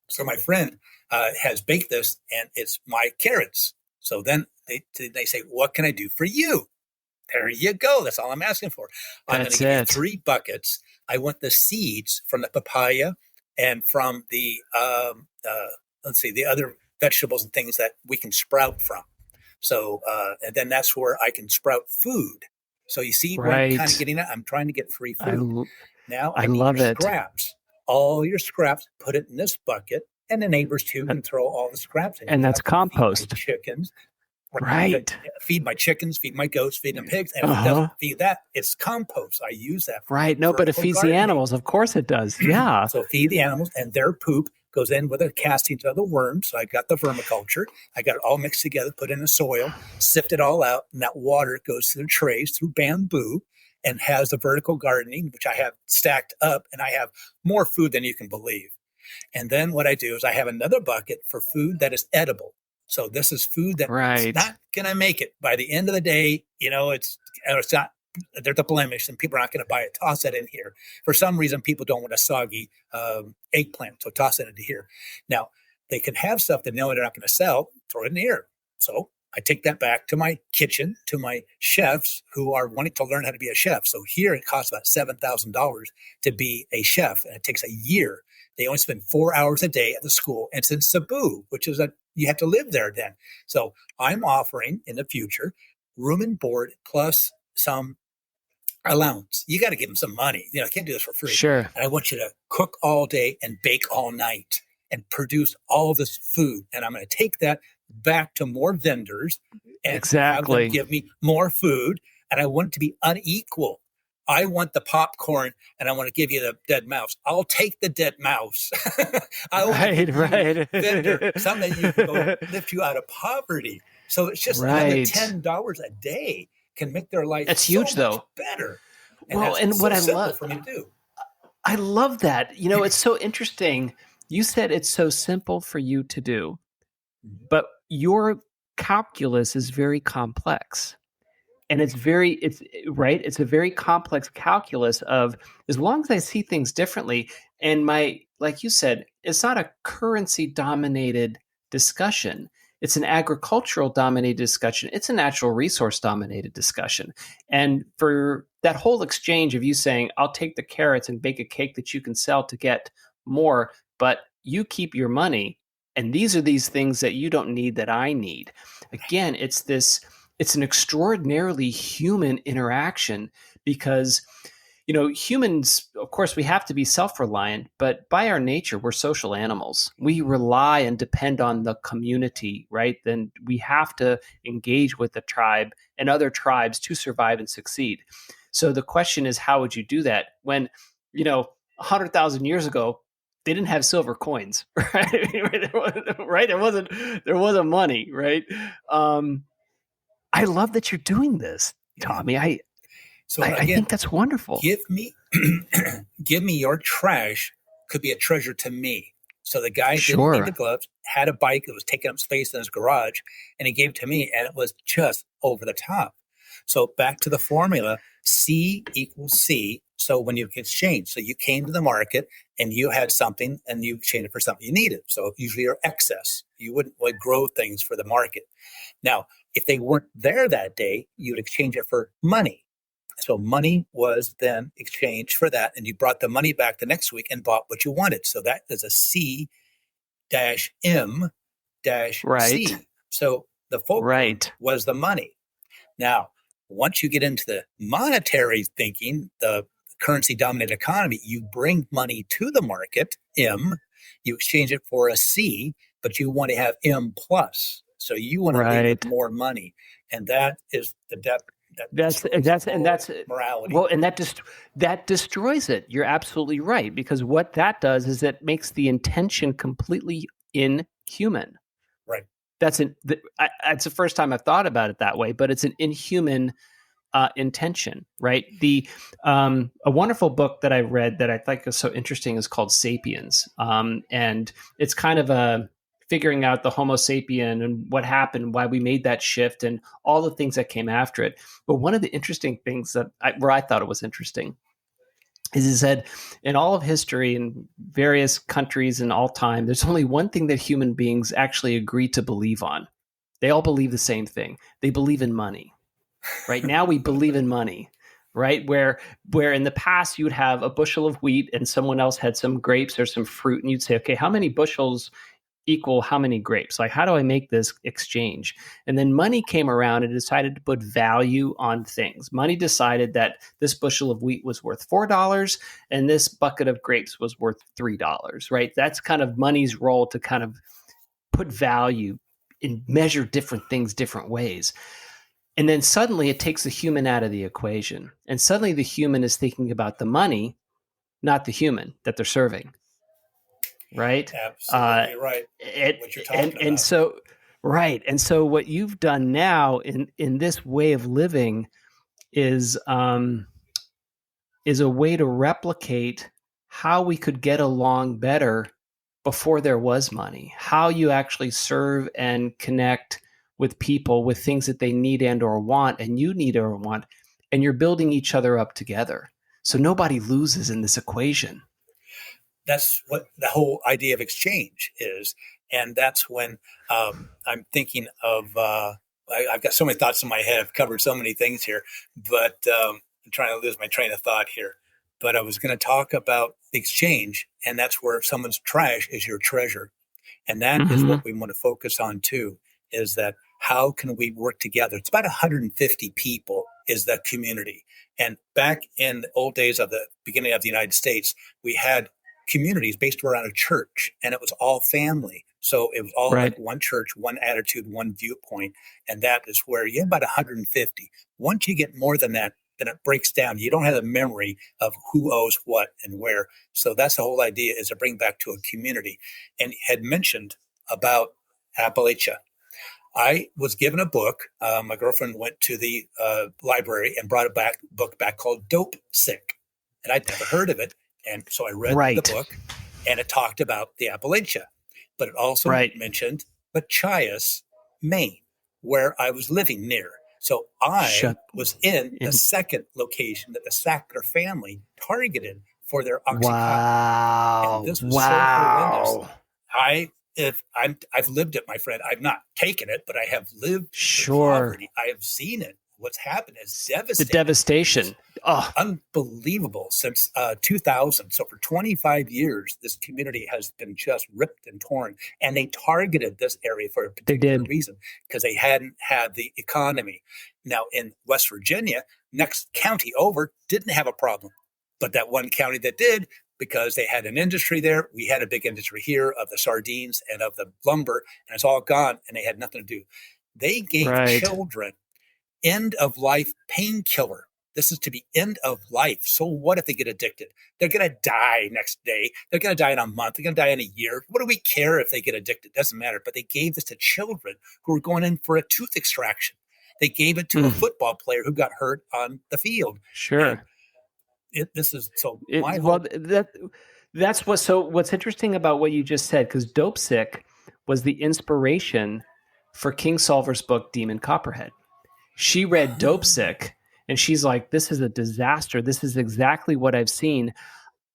So my friend has baked this and it's my carrots. So then they say, what can I do for you? There you go. That's all I'm asking for. I'm going to give you 3 buckets. I want the seeds from the papaya and from the, the other vegetables and things that we can sprout from. So, and then that's where I can sprout food. So you see where I'm kind of getting at? I'm trying to get free food. Now I love it. Scraps. All your scraps, put it in this bucket, and the neighbors too can throw all the scraps in. And that's compost. Chickens. Feed my chickens, feed my goats, feed them pigs, and if it doesn't feed that, it's compost. I use that. But it feeds the animals. Of course it does. Yeah. So feed the animals, and their poop goes in with a casting to the worms. So I got the vermiculture. I got it all mixed together, put in the soil, sift it all out, and that water goes through the trays through bamboo and has the vertical gardening, which I have stacked up, and I have more food than you can believe. And then what I do is I have another bucket for food that is edible. So this is food that it's not going to make it by the end of the day. It's not, there's a blemish and people are not going to buy it. Toss it in here. For some reason, people don't want a soggy eggplant. So toss it into here. Now they can have stuff that know they're not going to sell, throw it in here. So I take that back to my kitchen, to my chefs who are wanting to learn how to be a chef. So here it costs about $7,000 to be a chef, and it takes a year. They only spend 4 hours a day at the school. And it's in Cebu, which is you have to live there then. So I'm offering in the future room and board plus some allowance. You got to give them some money. I can't do this for free. Sure. And I want you to cook all day and bake all night and produce all this food. And I'm going to take that back to more vendors and have them give me more food. and I want it to be unequal. I want the popcorn and I want to give you the dead mouse. I'll take the dead mouse. I want to give you, vendor, something that you can go lift you out of poverty. So it's just another $10 a day can make their life That's so huge, though. better. And well, and so what I simple love for me to do. I love that. You know, it's so interesting. You said it's so simple for you to do, but your calculus is very complex. And it's right. It's a very complex calculus of, as long as I see things differently, and like you said, it's not a currency dominated discussion. It's an agricultural dominated discussion. It's a natural resource dominated discussion. And for that whole exchange of you saying, I'll take the carrots and bake a cake that you can sell to get more, but you keep your money. And these are these things that you don't need that I need. Again, it's an extraordinarily human interaction because, you know, humans, of course, we have to be self-reliant, but by our nature, we're social animals. We rely and depend on the community, right? Then we have to engage with the tribe and other tribes to survive and succeed. So the question is, how would you do that when, you know, 100,000 years ago, they didn't have silver coins, right? Right? There wasn't money, right? I love that you're doing this, Tommy. I think that's wonderful. Give me your trash could be a treasure to me. So the guy didn't need the gloves, had a bike that was taking up space in his garage, and he gave it to me, and it was just over the top. So back to the formula, C equals C. So when you exchange, so you came to the market and you had something and you exchanged it for something you needed. So usually your excess, you wouldn't grow things for the market. Now, if they weren't there that day, you would exchange it for money. So money was then exchanged for that, and you brought the money back the next week and bought what you wanted. So that is a C-M-C. So the fulcrum was the money. Now, once you get into the monetary thinking, the currency-dominated economy, you bring money to the market, M, you exchange it for a C, but you want to have M plus. So you want to leave with more money. And that is the depth. That's morality. Well, and that destroys it. You're absolutely right, because what that does is it makes the intention completely inhuman. Right. It's the first time I've thought about it that way, but it's an inhuman intention, right? A wonderful book that I read that I think is so interesting is called *Sapiens*, and it's kind of figuring out the Homo sapien and what happened, why we made that shift, and all the things that came after it. But one of the interesting things where I thought it was interesting is he said, in all of history, in various countries in all time, there's only one thing that human beings actually agree to believe on. They all believe the same thing. They believe in money. Right now, we believe in money. Right, where in the past you would have a bushel of wheat and someone else had some grapes or some fruit, and you'd say, okay, how many bushels equal how many grapes? Like, how do I make this exchange? And then money came around and decided to put value on things. Money decided that this bushel of wheat was worth $4 and this bucket of grapes was worth $3, right? That's kind of money's role, to kind of put value and measure different things different ways. And then suddenly it takes the human out of the equation. And suddenly the human is thinking about the money, not the human that they're serving. Right? Absolutely right. What you're talking about. And so what you've done now in this way of living is a way to replicate how we could get along better before there was money, how you actually serve and connect with people with things that they need and or want, and you need or want, and you're building each other up together. So nobody loses in this equation. That's what the whole idea of exchange is. And that's when I'm thinking of, I've got so many thoughts in my head. I've covered so many things here, but I'm trying to lose my train of thought here. But I was going to talk about the exchange, and that's where someone's trash is your treasure. And that is what we want to focus on too, is that how can we work together? It's about 150 people is the community. And back in the old days of the beginning of the United States, we had communities based around a church, and it was all family. So it was all Right. like one church, one attitude, one viewpoint. And that is where you have about 150. Once you get more than that, then it breaks down. You don't have the memory of who owes what and where. So that's the whole idea, is to bring back to a community. And had mentioned about Appalachia. I was given a book. My girlfriend went to the library and brought a book back called Dope Sick. And I'd never heard of it. And so I read the book, and it talked about the Appalachia. But it also mentioned Machias, Maine, where I was living near. So I was in the second location that the Sackler family targeted for their Oxycontin. Wow. And this was so horrendous. I've lived it, my friend. I've not taken it, but I have lived the poverty. I have seen it. What's happened is devastating. The devastation. Unbelievable since 2000. So for 25 years, this community has been just ripped and torn. And they targeted this area for a particular reason, because they hadn't had the economy. Now, in West Virginia, next county over didn't have a problem. But that one county that did, because they had an industry there, we had a big industry here of the sardines and of the lumber, and it's all gone, and they had nothing to do. They gave children end-of-life painkiller. This is to be end of life. So what if they get addicted? They're going to die next day. They're going to die in a month. They're going to die in a year. What do we care if they get addicted? It doesn't matter. But they gave this to children who were going in for a tooth extraction. They gave it to a football player who got hurt on the field. Sure. That's what's interesting about what you just said, because Dope Sick was the inspiration for King Solver's book, Demon Copperhead. She read Dope Sick, and she's like, this is a disaster. This is exactly what I've seen.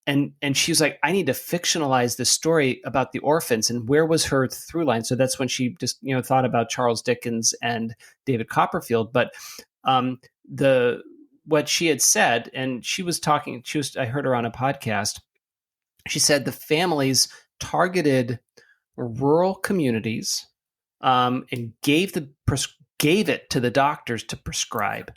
And she's like, I need to fictionalize this story about the orphans. And where was her through line? So that's when she just, thought about Charles Dickens and David Copperfield. But what she had said, and I heard her on a podcast. She said the families targeted rural communities and gave it to the doctors to prescribe,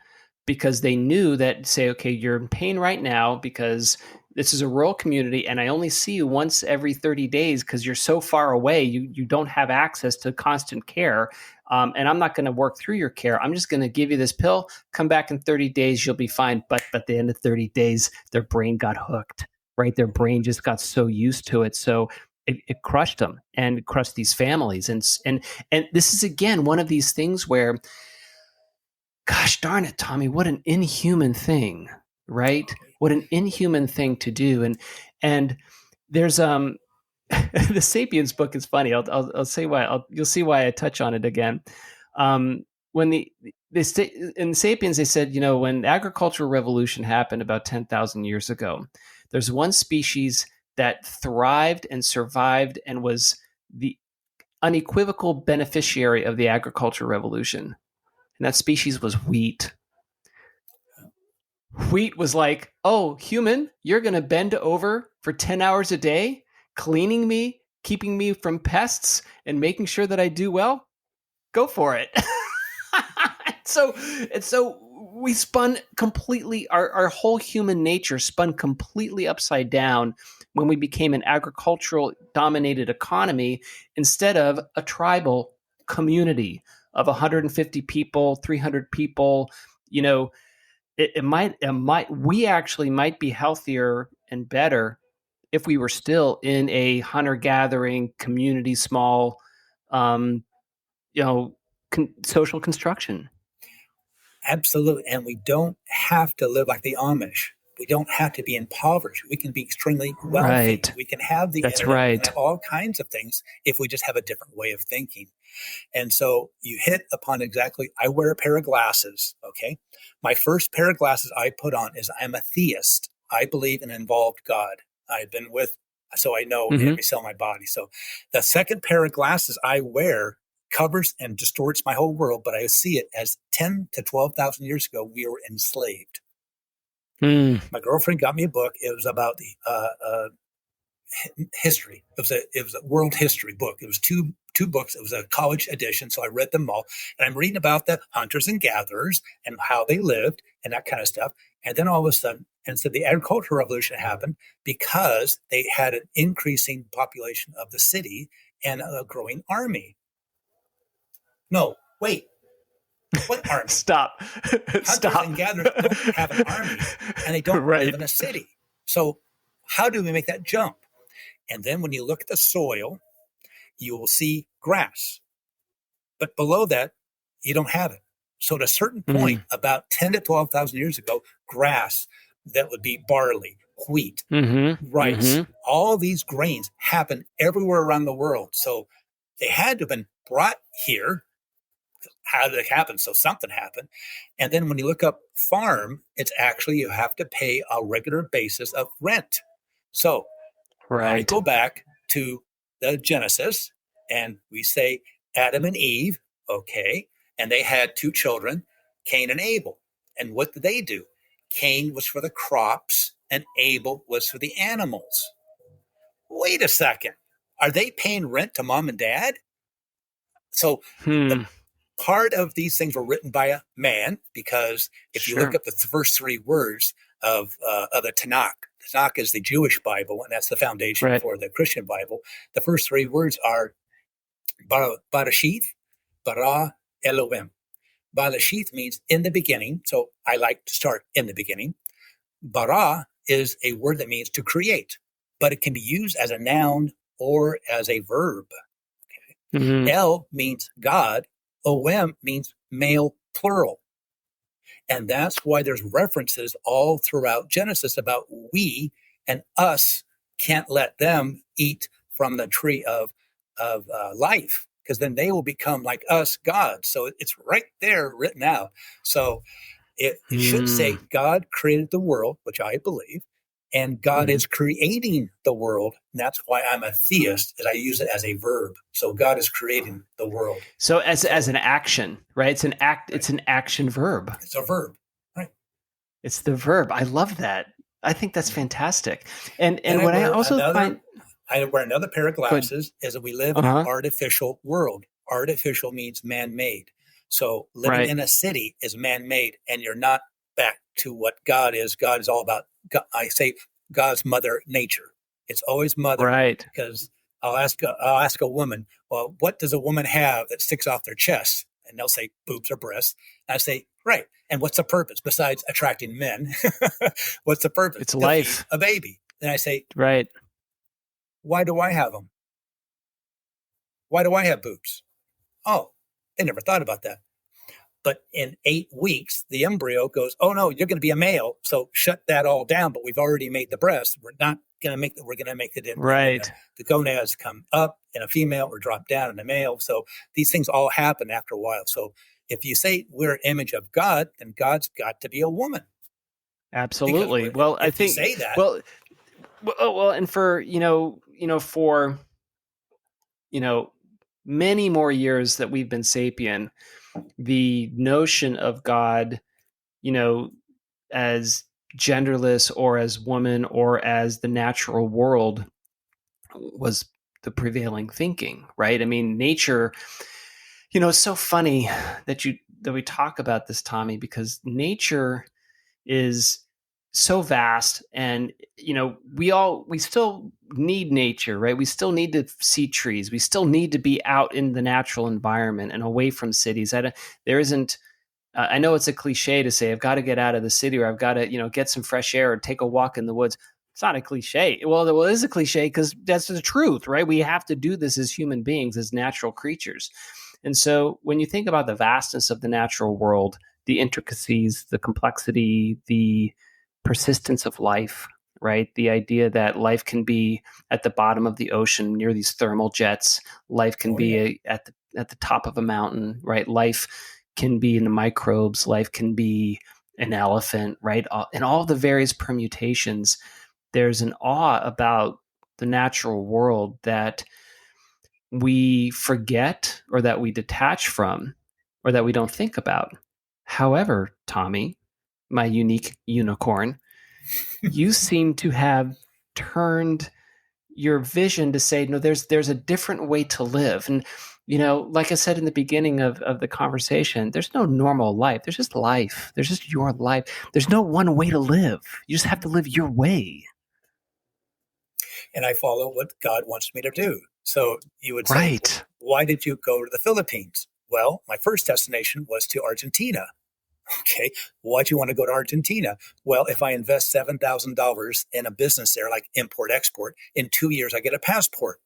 because they knew that, say, okay, you're in pain right now because this is a rural community and I only see you once every 30 days because you're so far away, you don't have access to constant care. And I'm not going to work through your care. I'm just going to give you this pill, come back in 30 days, you'll be fine. But at the end of 30 days, their brain got hooked, right? Their brain just got so used to it. So it crushed them and crushed these families. And this is, again, one of these things where, gosh darn it, Tommy, what an inhuman thing, right? What an inhuman thing to do. And there's the Sapiens book is funny. I'll say why. You'll see why I touch on it again. When in Sapiens, they said, when the agricultural revolution happened about 10,000 years ago, there's one species that thrived and survived and was the unequivocal beneficiary of the agricultural revolution. And that species was wheat. Wheat was like, oh, human, you're going to bend over for 10 hours a day, cleaning me, keeping me from pests, and making sure that I do well? Go for it. So we spun completely, our whole human nature spun completely upside down when we became an agricultural dominated economy instead of a tribal community of 150 people, 300 people. We actually might be healthier and better if we were still in a hunter-gathering community, small, social construction. Absolutely. And we don't have to live like the Amish. We don't have to be impoverished. We can be extremely wealthy. Right. We can have the internet. Right. We can have all kinds of things if we just have a different way of thinking. And so you hit upon exactly, I wear a pair of glasses, okay? My first pair of glasses I put on is I'm a theist. I believe in an involved God. I've been so I know every cell in my body. So the second pair of glasses I wear covers and distorts my whole world, but I see it as 10 to 12,000 years ago, we were enslaved. My girlfriend got me a book. It was about the history. It was a world history book. It was two books. It was a college edition, so I read them all. And I'm reading about the hunters and gatherers and how they lived and that kind of stuff. And then all of a sudden, so the agricultural revolution happened because they had an increasing population of the city, and a growing army. No, wait. What army? Stop. Hunters and gatherers don't have an army, and they don't live in a city. So how do we make that jump? And then when you look at the soil, you will see grass. But below that, you don't have it. So at a certain point, about 10 to 12,000 years ago, grass, that would be barley, wheat, rice, all these grains happen everywhere around the world. So they had to have been brought here. How did it happen? So something happened. And then when you look up farm, it's actually you have to pay a regular basis of rent. So I go back to the Genesis and we say Adam and Eve, okay, and they had two children, Cain and Abel. And what did they do? Cain was for the crops and Abel was for the animals. Wait a second. Are they paying rent to mom and dad? So the part of these things were written by a man, because if you look up the first three words of the Tanakh is the Jewish Bible, and that's the foundation for the Christian Bible. The first three words are Barashith, Bara, Elohim. Barashith means in the beginning, so I like to start in the beginning. Bara is a word that means to create, but it can be used as a noun or as a verb. Okay. El means God. Om means male plural. And that's why there's references all throughout Genesis about we and us can't let them eat from the tree of life, because then they will become like us, gods. So it's right there written out. So it should say God created the world, which I believe, and God is creating the world. And that's why I'm a theist, is I use it as a verb. So God is creating the world. So as an action, right? It's an act. Right. It's an action verb. It's a verb, right? It's the verb. I love that. I think that's fantastic. And what I also find, I wear another pair of glasses, is that we live in an artificial world. Artificial means man-made. So living in a city is man-made, and you're not back to what God is. God is all about, I say, God's mother nature. It's always mother, right? Because I'll ask a woman, well, what does a woman have that sticks off their chest? And they'll say boobs or breasts. And I say, right. And what's the purpose besides attracting men? What's the purpose? It's life. A baby. Then I say, right. Why do I have them? Why do I have boobs? Oh, they never thought about that. But in 8 weeks, the embryo goes, oh no, you're going to be a male. So shut that all down. But we've already made the breast. We're not going to make we're going to make it in. Right. The gonads come up in a female or drop down in a male. So these things all happen after a while. So if you say we're an image of God, then God's got to be a woman. Absolutely. Well, I think you say that. Well, and for for many more years that we've been sapient, the notion of God, as genderless or as woman or as the natural world was the prevailing thinking, right? I mean, nature, it's so funny that we talk about this, Tommy, because nature is so vast, and we still need nature, right? We still need to see trees. We still need to be out in the natural environment and away from cities. There isn't. I know it's a cliche to say I've got to get out of the city, or I've got to get some fresh air or take a walk in the woods. It's not a cliche. Well, it is a cliche because that's the truth, right? We have to do this as human beings, as natural creatures. And so when you think about the vastness of the natural world, the intricacies, the complexity, the persistence of life, right? The idea that life can be at the bottom of the ocean near these thermal jets. Life can be at the top of a mountain, right? Life can be in the microbes. Life can be an elephant, right? And all the various permutations. There's an awe about the natural world that we forget, or that we detach from, or that we don't think about. However, Tommy, my unique unicorn, you seem to have turned your vision to say, no, there's a different way to live. And, like I said in the beginning of the conversation, there's no normal life. There's just life. There's just your life. There's no one way to live. You just have to live your way. And I follow what God wants me to do. So you would say, Right. why did you go to the Philippines? Well, my first destination was to Argentina. Okay. Why'd you want to go to Argentina? Well, if I invest $7,000 in a business there, like import export, in 2 years, I get a passport.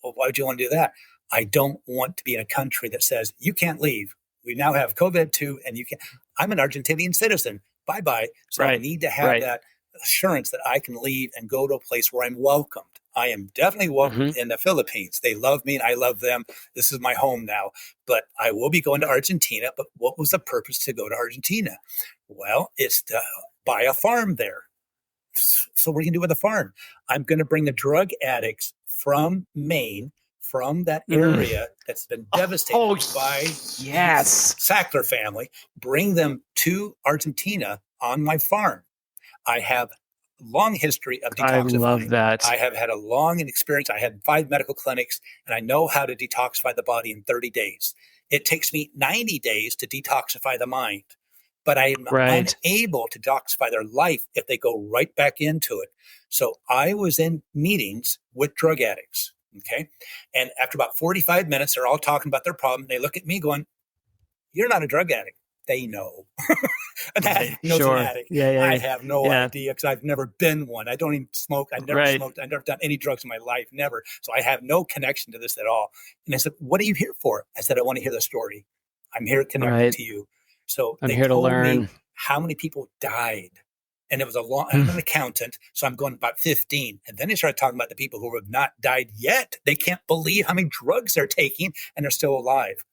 Well, why would you want to do that? I don't want to be in a country that says you can't leave. We now have COVID too, and you can't. I'm an Argentinian citizen. Bye bye. So I Right. need to have Right. that assurance that I can leave and go to a place where I'm welcomed. I am definitely welcomed in the Philippines. They love me and I love them. This is my home now. But I will be going to Argentina. But what was the purpose to go to Argentina? Well, it's to buy a farm there. So what are you going to do with a farm? I'm going to bring the drug addicts from Maine, from that area that's been devastated by yes, Sackler family, bring them to Argentina on my farm. I have long history of detoxifying. I love that. I have had a long experience. I had 5 medical clinics, and I know how to detoxify the body in 30 days. It takes me 90 days to detoxify the mind, but I am unable to detoxify their life if they go right back into it. So I was in meetings with drug addicts, okay? And after about 45 minutes, they're all talking about their problem. They look at me going, "You're not a drug addict." They know. An addict knows an addict. I have no idea because I've never been one. I don't even smoke. I never smoked. I've never done any drugs in my life, never. So I have no connection to this at all. And they said, "What are you here for?" I said, "I want to hear the story. I'm here connected to you." So I'm they here to told learn me how many people died. And it was I'm an accountant, so I'm going about 15. And then they started talking about the people who have not died yet. They can't believe how many drugs they're taking and they're still alive.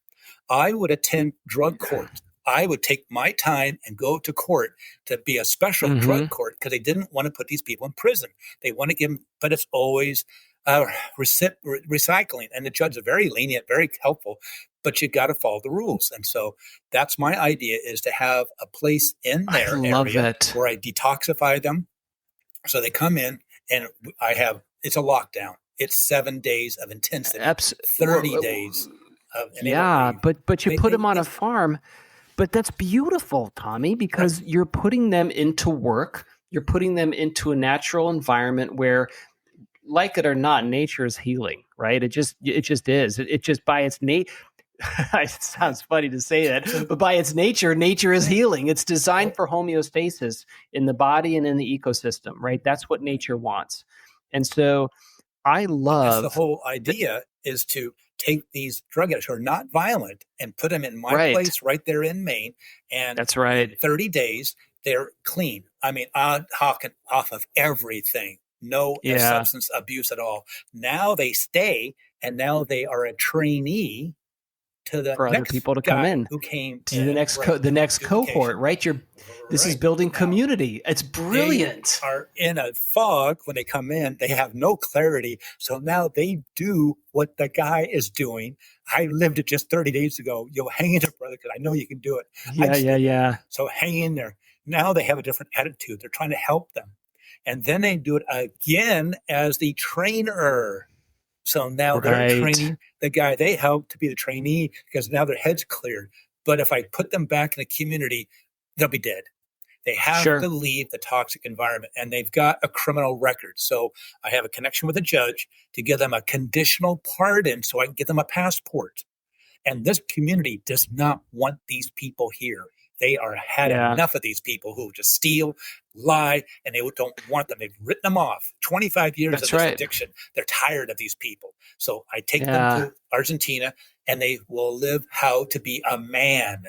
I would attend drug court. I would take my time and go to court to be a special drug court because they didn't want to put these people in prison. They want to give them, but it's always recycling. And the judge is very lenient, very helpful, but you got to follow the rules. And so that's my idea, is to have a place in their area where I detoxify them. So they come in and it's a lockdown. It's 7 days of intensity, 30 days. But you put them on a farm. But that's beautiful, Tommy, because you're putting them into work. You're putting them into a natural environment where, like it or not, nature is healing, right? It just is. It just by its nature. It sounds funny to say that, but by its nature is healing. It's designed for homeostasis in the body and in the ecosystem, right? That's what nature wants. And so I love... That's the whole idea, is to take these drug addicts who are not violent and put them in my place right there in Maine. And that's right. In 30 days, they're clean. I mean, off of everything. No substance abuse at all. Now they stay, and now they are a trainee to the for other people to come in, who came to the next cohort, right? This is building community. It's brilliant. They are in a fog when they come in. They have no clarity. So now they do what the guy is doing. I lived it just 30 days ago. Hang in there, brother, because I know you can do it. Yeah. So hang in there. Now they have a different attitude. They're trying to help them. And then they do it again as the trainer. So now they're training the guy they helped to be the trainee, because now their head's cleared. But if I put them back in the community, they'll be dead. They have to leave the toxic environment, and they've got a criminal record. So I have a connection with a judge to give them a conditional pardon so I can get them a passport. And this community does not want these people here. They are had enough of these people who just steal, lie, and they don't want them. They've written them off. 25 years of this addiction. They're tired of these people. So I take them to Argentina, and they will live how to be a man.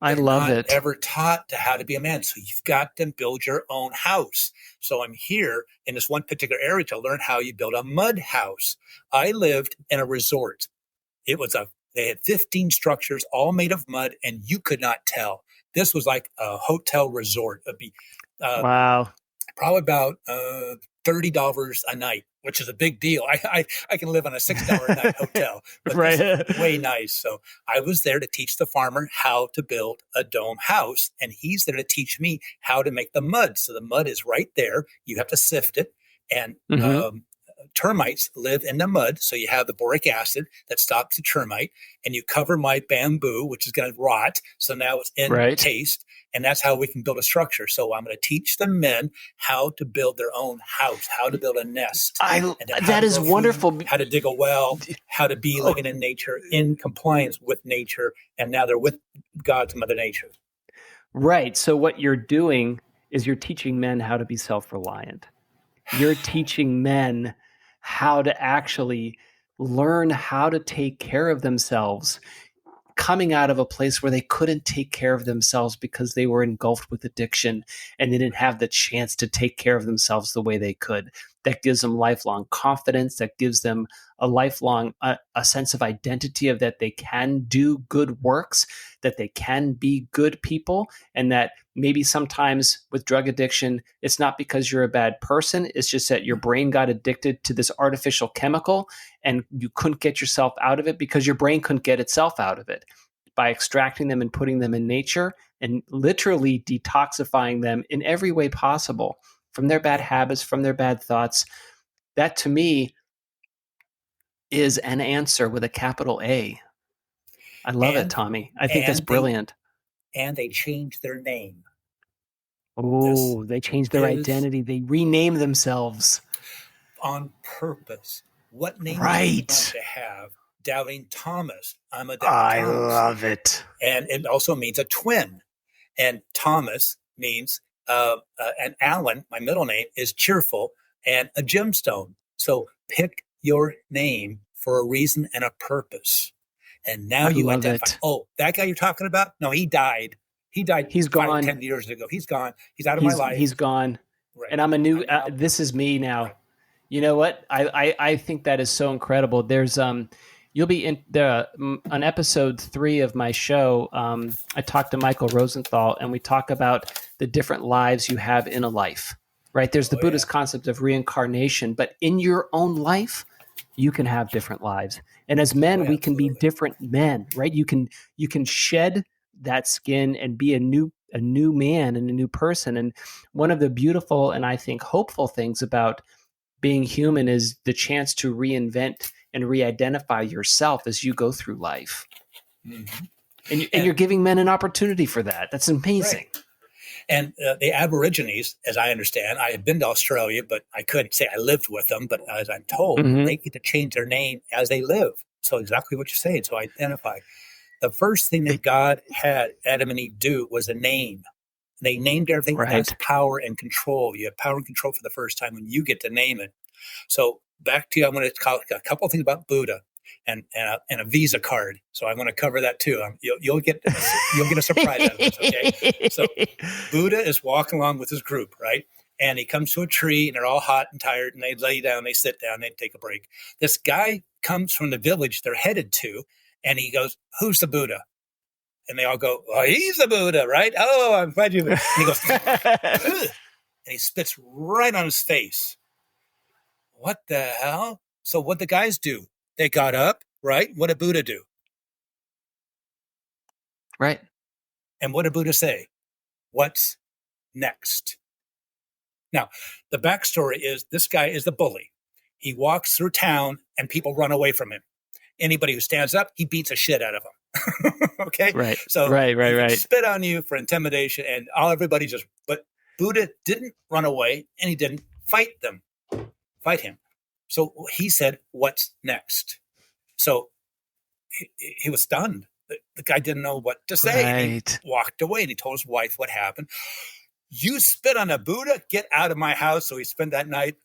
I love it. Ever taught to how to be a man. So you've got to build your own house. So I'm here in this one particular area to learn how you build a mud house. I lived in a resort. They had 15 structures, all made of mud, and you could not tell. This was like a hotel resort. It'd be probably about $30 a night, which is a big deal. I can live on a $6 a night hotel, but this is way nice. So I was there to teach the farmer how to build a dome house, and he's there to teach me how to make the mud. So the mud is right there. You have to sift it and termites live in the mud. So you have the boric acid that stops the termite, and you cover my bamboo, which is going to rot. So now it's encased, and that's how we can build a structure. So I'm going to teach the men how to build their own house, how to build a nest. That is wonderful. How to dig a well, how to be living in nature, in compliance with nature. And now they're with God's Mother Nature. Right. So what you're doing is you're teaching men how to be self-reliant. You're teaching men how to actually learn how to take care of themselves, coming out of a place where they couldn't take care of themselves because they were engulfed with addiction and they didn't have the chance to take care of themselves the way they could. That gives them lifelong confidence. That gives them a lifelong a sense of identity of that they can do good works, that they can be good people, and that maybe sometimes with drug addiction, it's not because you're a bad person. It's just that your brain got addicted to this artificial chemical and you couldn't get yourself out of it because your brain couldn't get itself out of it. By extracting them and putting them in nature and literally detoxifying them in every way possible from their bad habits, from their bad thoughts, that to me is an answer with a capital A. I love it, Tommy. I think that's brilliant. And they changed their name. Oh, they changed their identity. They renamed themselves. On purpose. What name do you want to have? Doubting Thomas. I'm a doubting Thomas. I love it. And it also means a twin. And Thomas means, and Alan, my middle name, is cheerful and a gemstone. So pick your name for a reason and a purpose. And now you identify, that guy you're talking about? No, he died. He's gone 10 years ago. He's gone. He's out of my life. He's gone. Right. And I'm a new, this is me now. Right. You know what? I think that is so incredible. There's, you'll be in on episode 3 of my show. I talked to Michael Rosenthal and we talk about the different lives you have in a life, right? There's the Buddhist concept of reincarnation, but in your own life, you can have different lives. And as men, we can be different men, right? You can shed that skin and be a new man and a new person. And one of the beautiful and I think hopeful things about being human is the chance to reinvent and re-identify yourself as you go through life. Mm-hmm. And you're giving men an opportunity for that. That's amazing. Right. And the Aborigines, as I understand, I had been to Australia, but I couldn't say I lived with them. But as I'm told, they get to change their name as they live. So exactly what you're saying. So identify. The first thing that God had Adam and Eve do was a name. They named everything as power and control. You have power and control for the first time when you get to name it. So back to you, I'm going to talk a couple of things about Buddha and a Visa card. So I want to cover that too. You'll get a surprise out of this. Okay. So Buddha is walking along with his group, right? And he comes to a tree and they're all hot and tired and they lay down, they sit down, they take a break. This guy comes from the village they're headed to and he goes, "Who's the Buddha?" And they all go, "Oh, he's the Buddha, right? Oh, I'm glad you." And he goes, and he spits right on his face. What the hell? So what the guys do? They got up, right? What did Buddha do? Right. And what did Buddha say? What's next? Now, the backstory is this guy is the bully. He walks through town and people run away from him. Anybody who stands up, he beats a shit out of them. Okay? Right. So right. Spit on you for intimidation and everybody just, but Buddha didn't run away and he didn't fight him. So he said, "What's next?" So he was stunned. The guy didn't know what to say. Right. He walked away and he told his wife what happened. "You spit on a Buddha? Get out of my house." So he spent that night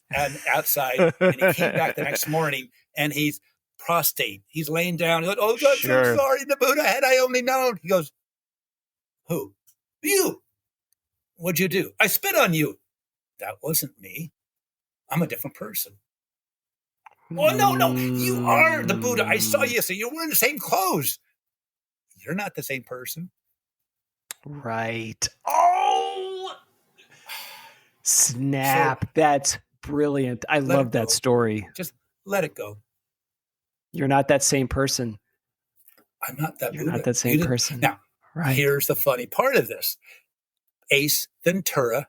outside and he came back the next morning and he's prostrate. He's laying down. He's like, "Oh, God, sure. I'm sorry, the Buddha, had I only known." He goes, "Who? You. What'd you do?" "I spit on you." "That wasn't me. I'm a different person." "Well, no, you are the Buddha. I saw you. So you're wearing the same clothes." "You're not the same person." Right. Oh, snap. So, that's brilliant. I love that story. Just let it go. You're not that same person. I'm not that You're Buddha. Not that same person. Now, Here's the funny part of this. Ace Ventura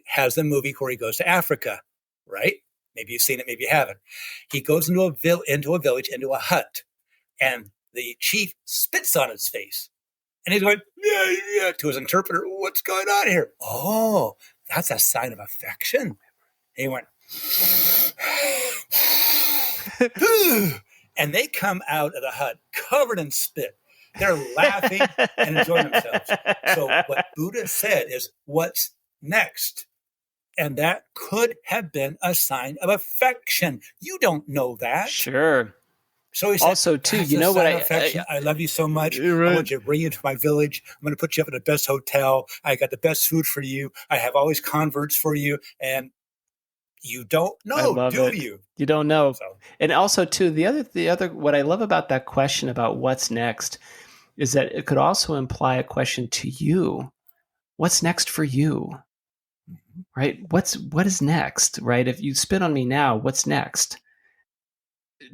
has the movie where he goes to Africa, right? Maybe you've seen it, maybe you haven't. He goes into a village, into a hut, and the chief spits on his face. And he's going, yeah, yeah, to his interpreter, what's going on here? Oh, that's a sign of affection. And he went, and they come out of the hut covered in spit. They're laughing and enjoying themselves. So what Buddha said is, what's next? And that could have been a sign of affection. You don't know that. Sure. So he said, also, too, you know what? I love you so much. Right. I want you to bring you to my village. I'm going to put you up in the best hotel. I got the best food for you. I have always converts for you. And you don't know, do you? You don't know. So. And also, too, the other, what I love about that question about what's next is that it could also imply a question to you. What's next for you? Right? What is next? Right? If you spit on me now, what's next?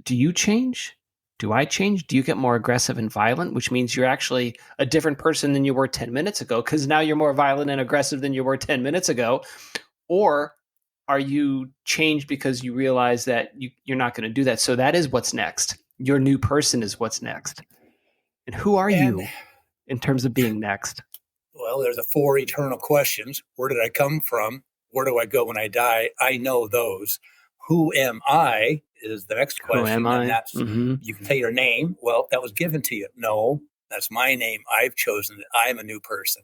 Do you change? Do I change? Do you get more aggressive and violent, which means you're actually a different person than you were 10 minutes ago because now you're more violent and aggressive than you were 10 minutes ago? Or are you changed because you realize that you're not going to do that? So that is what's next. Your new person is what's next. And who are you in terms of being next? Well, there's the 4 eternal questions. Where did I come from? Where do I go when I die? I know those. Who am I is the next question. Who am I? And that's, you can say your name. Well, that was given to you. No, that's my name. I've chosen it. I'm a new person.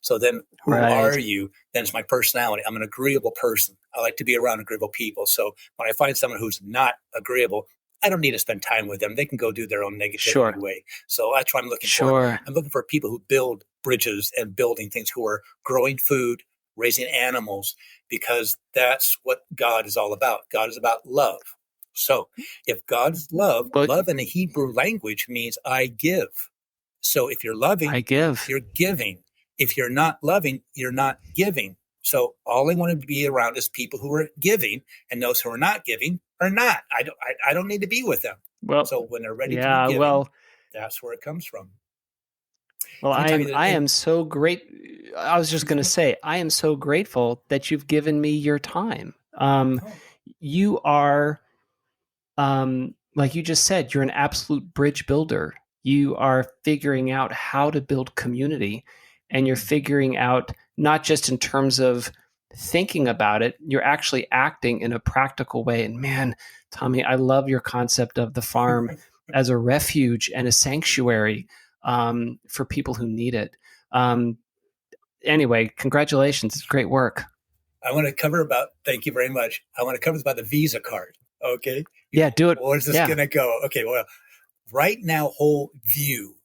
So then who are you? Then it's my personality. I'm an agreeable person. I like to be around agreeable people. So when I find someone who's not agreeable, I don't need to spend time with them. They can go do their own negativity way. So that's what I'm looking for. I'm looking for people who build bridges and building things, who are growing food, raising animals, because that's what God is all about. God is about love. So if God's love in the Hebrew language means I give. So if you're loving, I give. You're giving. If you're not loving, you're not giving. So all I want to be around is people who are giving, and those who are not giving are not. I don't need to be with them. Well, so when they're ready to be giving, that's where it comes from. Well, I am so great. I was just going to say, I am so grateful that you've given me your time. You are, like you just said, you're an absolute bridge builder. You are figuring out how to build community, and you're figuring out not just in terms of thinking about it, you're actually acting in a practical way. And man, Tommy, I love your concept of the farm as a refuge and a sanctuary for people who need it. Anyway, congratulations. It's great work. I want to cover thank you very much. I want to cover about the Visa card. Okay. Yeah, do it. Where's this going to go? Okay. Well, right now, whole view.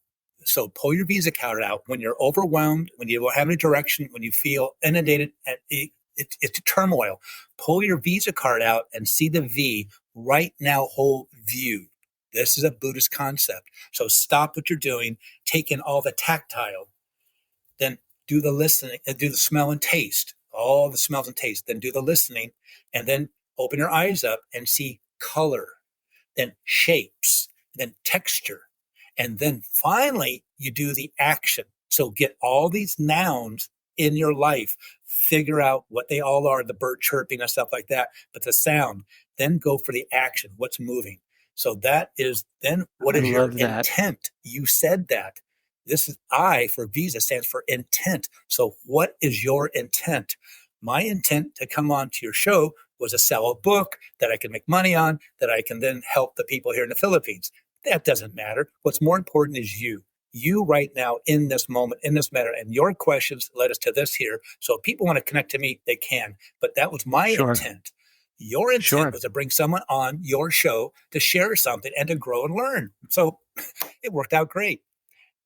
So pull your Visa card out when you're overwhelmed, when you don't have any direction, when you feel inundated, it's turmoil. Pull your Visa card out and see the V, right now, whole view. This is a Buddhist concept. So stop what you're doing, take in all the tactile, then do the listening, do the smell and taste, all the smells and taste, then do the listening, and then open your eyes up and see color, then shapes, then texture. And then finally, you do the action. So get all these nouns in your life, figure out what they all are, the bird chirping and stuff like that, but the sound, then go for the action, what's moving. So that is then what is your intent? You said that. This is I for Visa stands for intent. So what is your intent? My intent to come on to your show was to sell a book that I can make money on, that I can then help the people here in the Philippines. That doesn't matter. What's more important is you. You right now in this moment, in this matter, and your questions led us to this here. So if people want to connect to me, they can. But that was my intent. Your intent was to bring someone on your show to share something and to grow and learn. So it worked out great.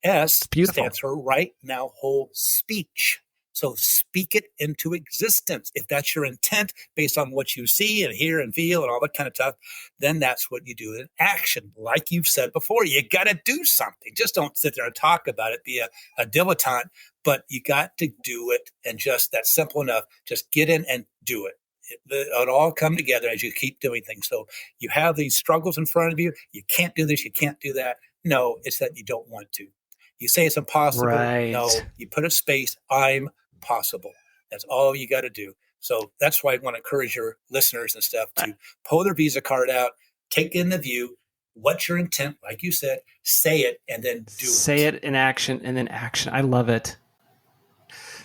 S stands for right now whole speech. So speak it into existence. If that's your intent based on what you see and hear and feel and all that kind of stuff, then that's what you do in action. Like you've said before, you got to do something. Just don't sit there and talk about it, be a dilettante, but you got to do it. And just that's simple enough. Just get in and do it. It'll all come together as you keep doing things. So you have these struggles in front of you. You can't do this. You can't do that. No, it's that you don't want to. You say it's impossible. Right. No, you put a space. I'm possible. That's all you got to do. So that's why I want to encourage your listeners and stuff to pull their Visa card out, take in the view. What's your intent? Like you said, say it and then do it. Say it in action and then action. I love it.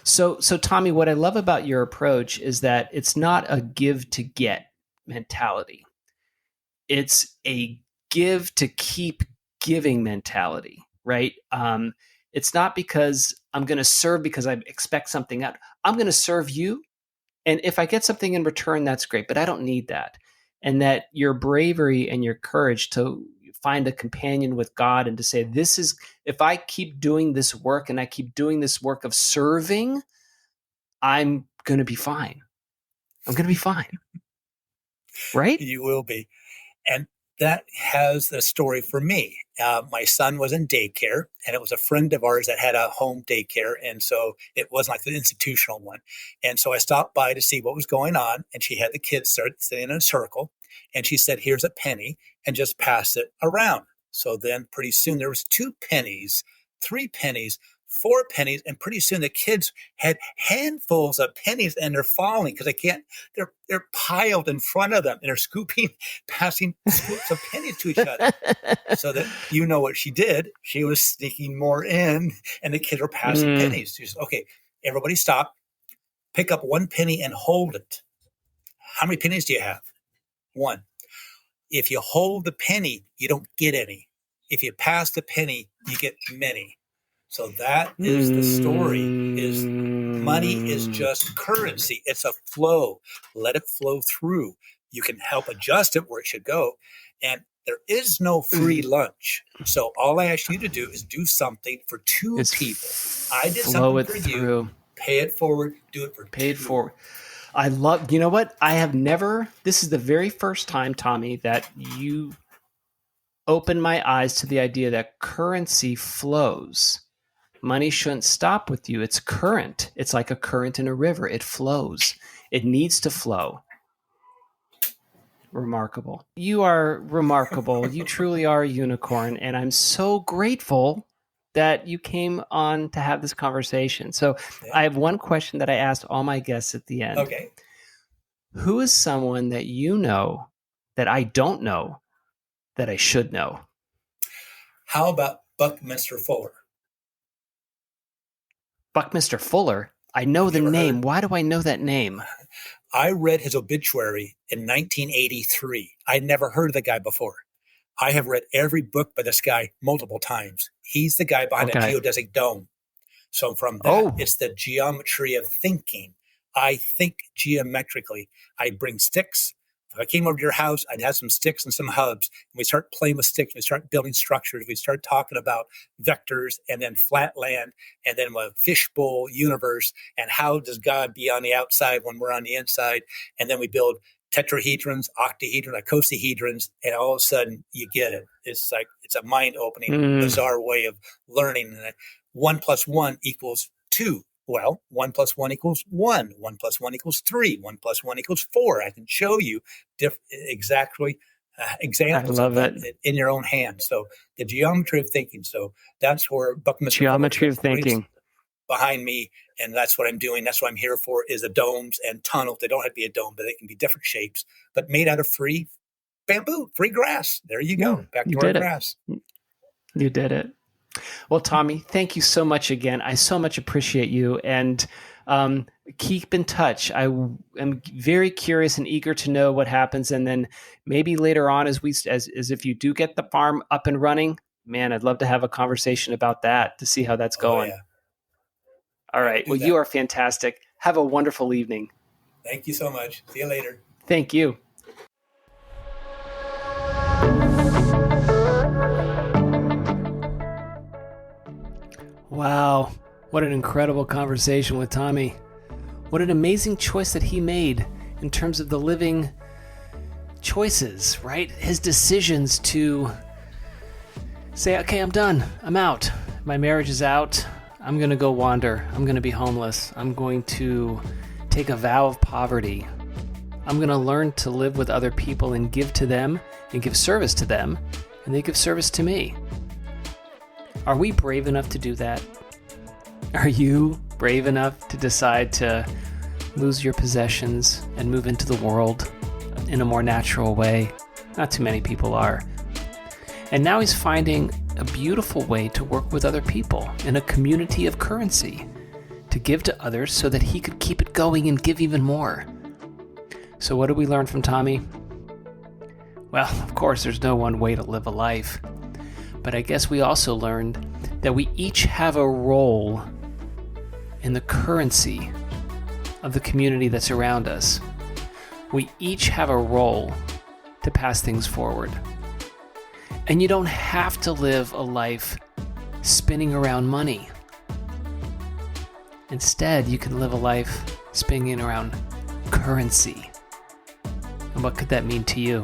So Tommy, what I love about your approach is that it's not a give to get mentality. It's a give to keep giving mentality, right? It's not because I'm going to serve because I expect something out. I'm going to serve you. And if I get something in return, that's great, but I don't need that. And that your bravery and your courage to find a companion with God and to say, this is, if I keep doing this work and I keep doing this work of serving, I'm going to be fine. I'm going to be fine. Right? You will be. And that has the story for me. My son was in daycare, and it was a friend of ours that had a home daycare. And so it wasn't like the institutional one. And so I stopped by to see what was going on. And she had the kids start sitting in a circle. And she said, here's a penny, and just pass it around. So then pretty soon there was 2 pennies, 3 pennies, 4 pennies, and pretty soon the kids had handfuls of pennies, and they're falling because they're piled in front of them, and they're passing scoops of pennies to each other. So that what she did, she was sneaking more in, and the kids were passing pennies. She said, okay, everybody stop, pick up 1 penny and hold it. How many pennies do you have? 1. If you hold the penny, you don't get any. If you pass the penny, you get many. So that is the story, is money is just currency. It's a flow. Let it flow through. You can help adjust it where it should go. And there is no free lunch. So all I ask you to do is do something for 2 people. I did something for you. Pay it forward. Do it for 2. Pay it forward. I love, you know what? I have never, this is the very first time, Tommy, that you opened my eyes to the idea that currency flows. Money shouldn't stop with you. It's current. It's like a current in a river. It flows. It needs to flow. Remarkable. You are remarkable. You truly are a unicorn. And I'm so grateful that you came on to have this conversation. So I have one question that I asked all my guests at the end. Okay. Who is someone that you know that I don't know that I should know? How about Buckminster Fuller? Buckminster Fuller? I know the name. Why do I know that name? I read his obituary in 1983. I'd never heard of the guy before. I have read every book by this guy multiple times. He's the guy behind the geodesic dome. So from that, it's the geometry of thinking. I think geometrically. I bring sticks. If I came over to your house, I'd have some sticks and some hubs. And we start playing with sticks. We start building structures. We start talking about vectors and then flat land and then a fishbowl universe. And how does God be on the outside when we're on the inside? And then we build tetrahedrons, octahedrons, icosahedrons, and all of a sudden you get it. It's like, it's a mind-opening, bizarre way of learning. 1 + 1 = 2. Well, 1 + 1 = 1. 1 + 1 = 3. 1 + 1 = 4. I can show you examples of that in your own hand. So the geometry of thinking. So that's where Buckminster geometry of thinking behind me, and that's what I'm doing. That's what I'm here for, is the domes and tunnels. They don't have to be a dome, but they can be different shapes, but made out of free bamboo, free grass. There you go. Back to our grass. You did it. Well, Tommy, thank you so much again. I so much appreciate you, and keep in touch. I am very curious and eager to know what happens, and then maybe later on, as if you do get the farm up and running, man, I'd love to have a conversation about that to see how that's going. Yeah. All right. Well, you are fantastic. Have a wonderful evening. Thank you so much. See you later. Thank you. Wow. What an incredible conversation with Tommy. What an amazing choice that he made in terms of the living choices, right? His decisions to say, okay, I'm done. I'm out. My marriage is out. I'm going to go wander. I'm going to be homeless. I'm going to take a vow of poverty. I'm going to learn to live with other people and give to them and give service to them, and they give service to me. Are we brave enough to do that? Are you brave enough to decide to lose your possessions, and move into the world in a more natural way. Not too many people are. And now he's finding a beautiful way to work with other people in a community of currency to give to others so that he could keep it going and give even more. So what did we learn from Tommy? Well, of course, there's no one way to live a life. But I guess we also learned that we each have a role in the currency of the community that's around us. We each have a role to pass things forward. And you don't have to live a life spinning around money. Instead, you can live a life spinning around currency. And what could that mean to you?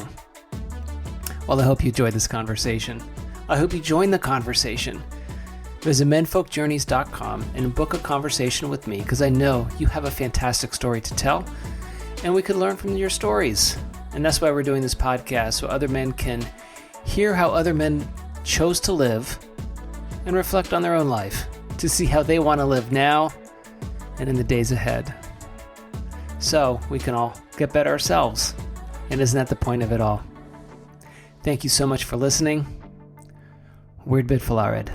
Well, I hope you enjoyed this conversation. I hope you join the conversation. Visit menfolkjourneys.com and book a conversation with me, because I know you have a fantastic story to tell, and we could learn from your stories. And that's why we're doing this podcast, so other men can hear how other men chose to live and reflect on their own life to see how they want to live now and in the days ahead. So we can all get better ourselves. And isn't that the point of it all? Thank you so much for listening. Weird bit Falared.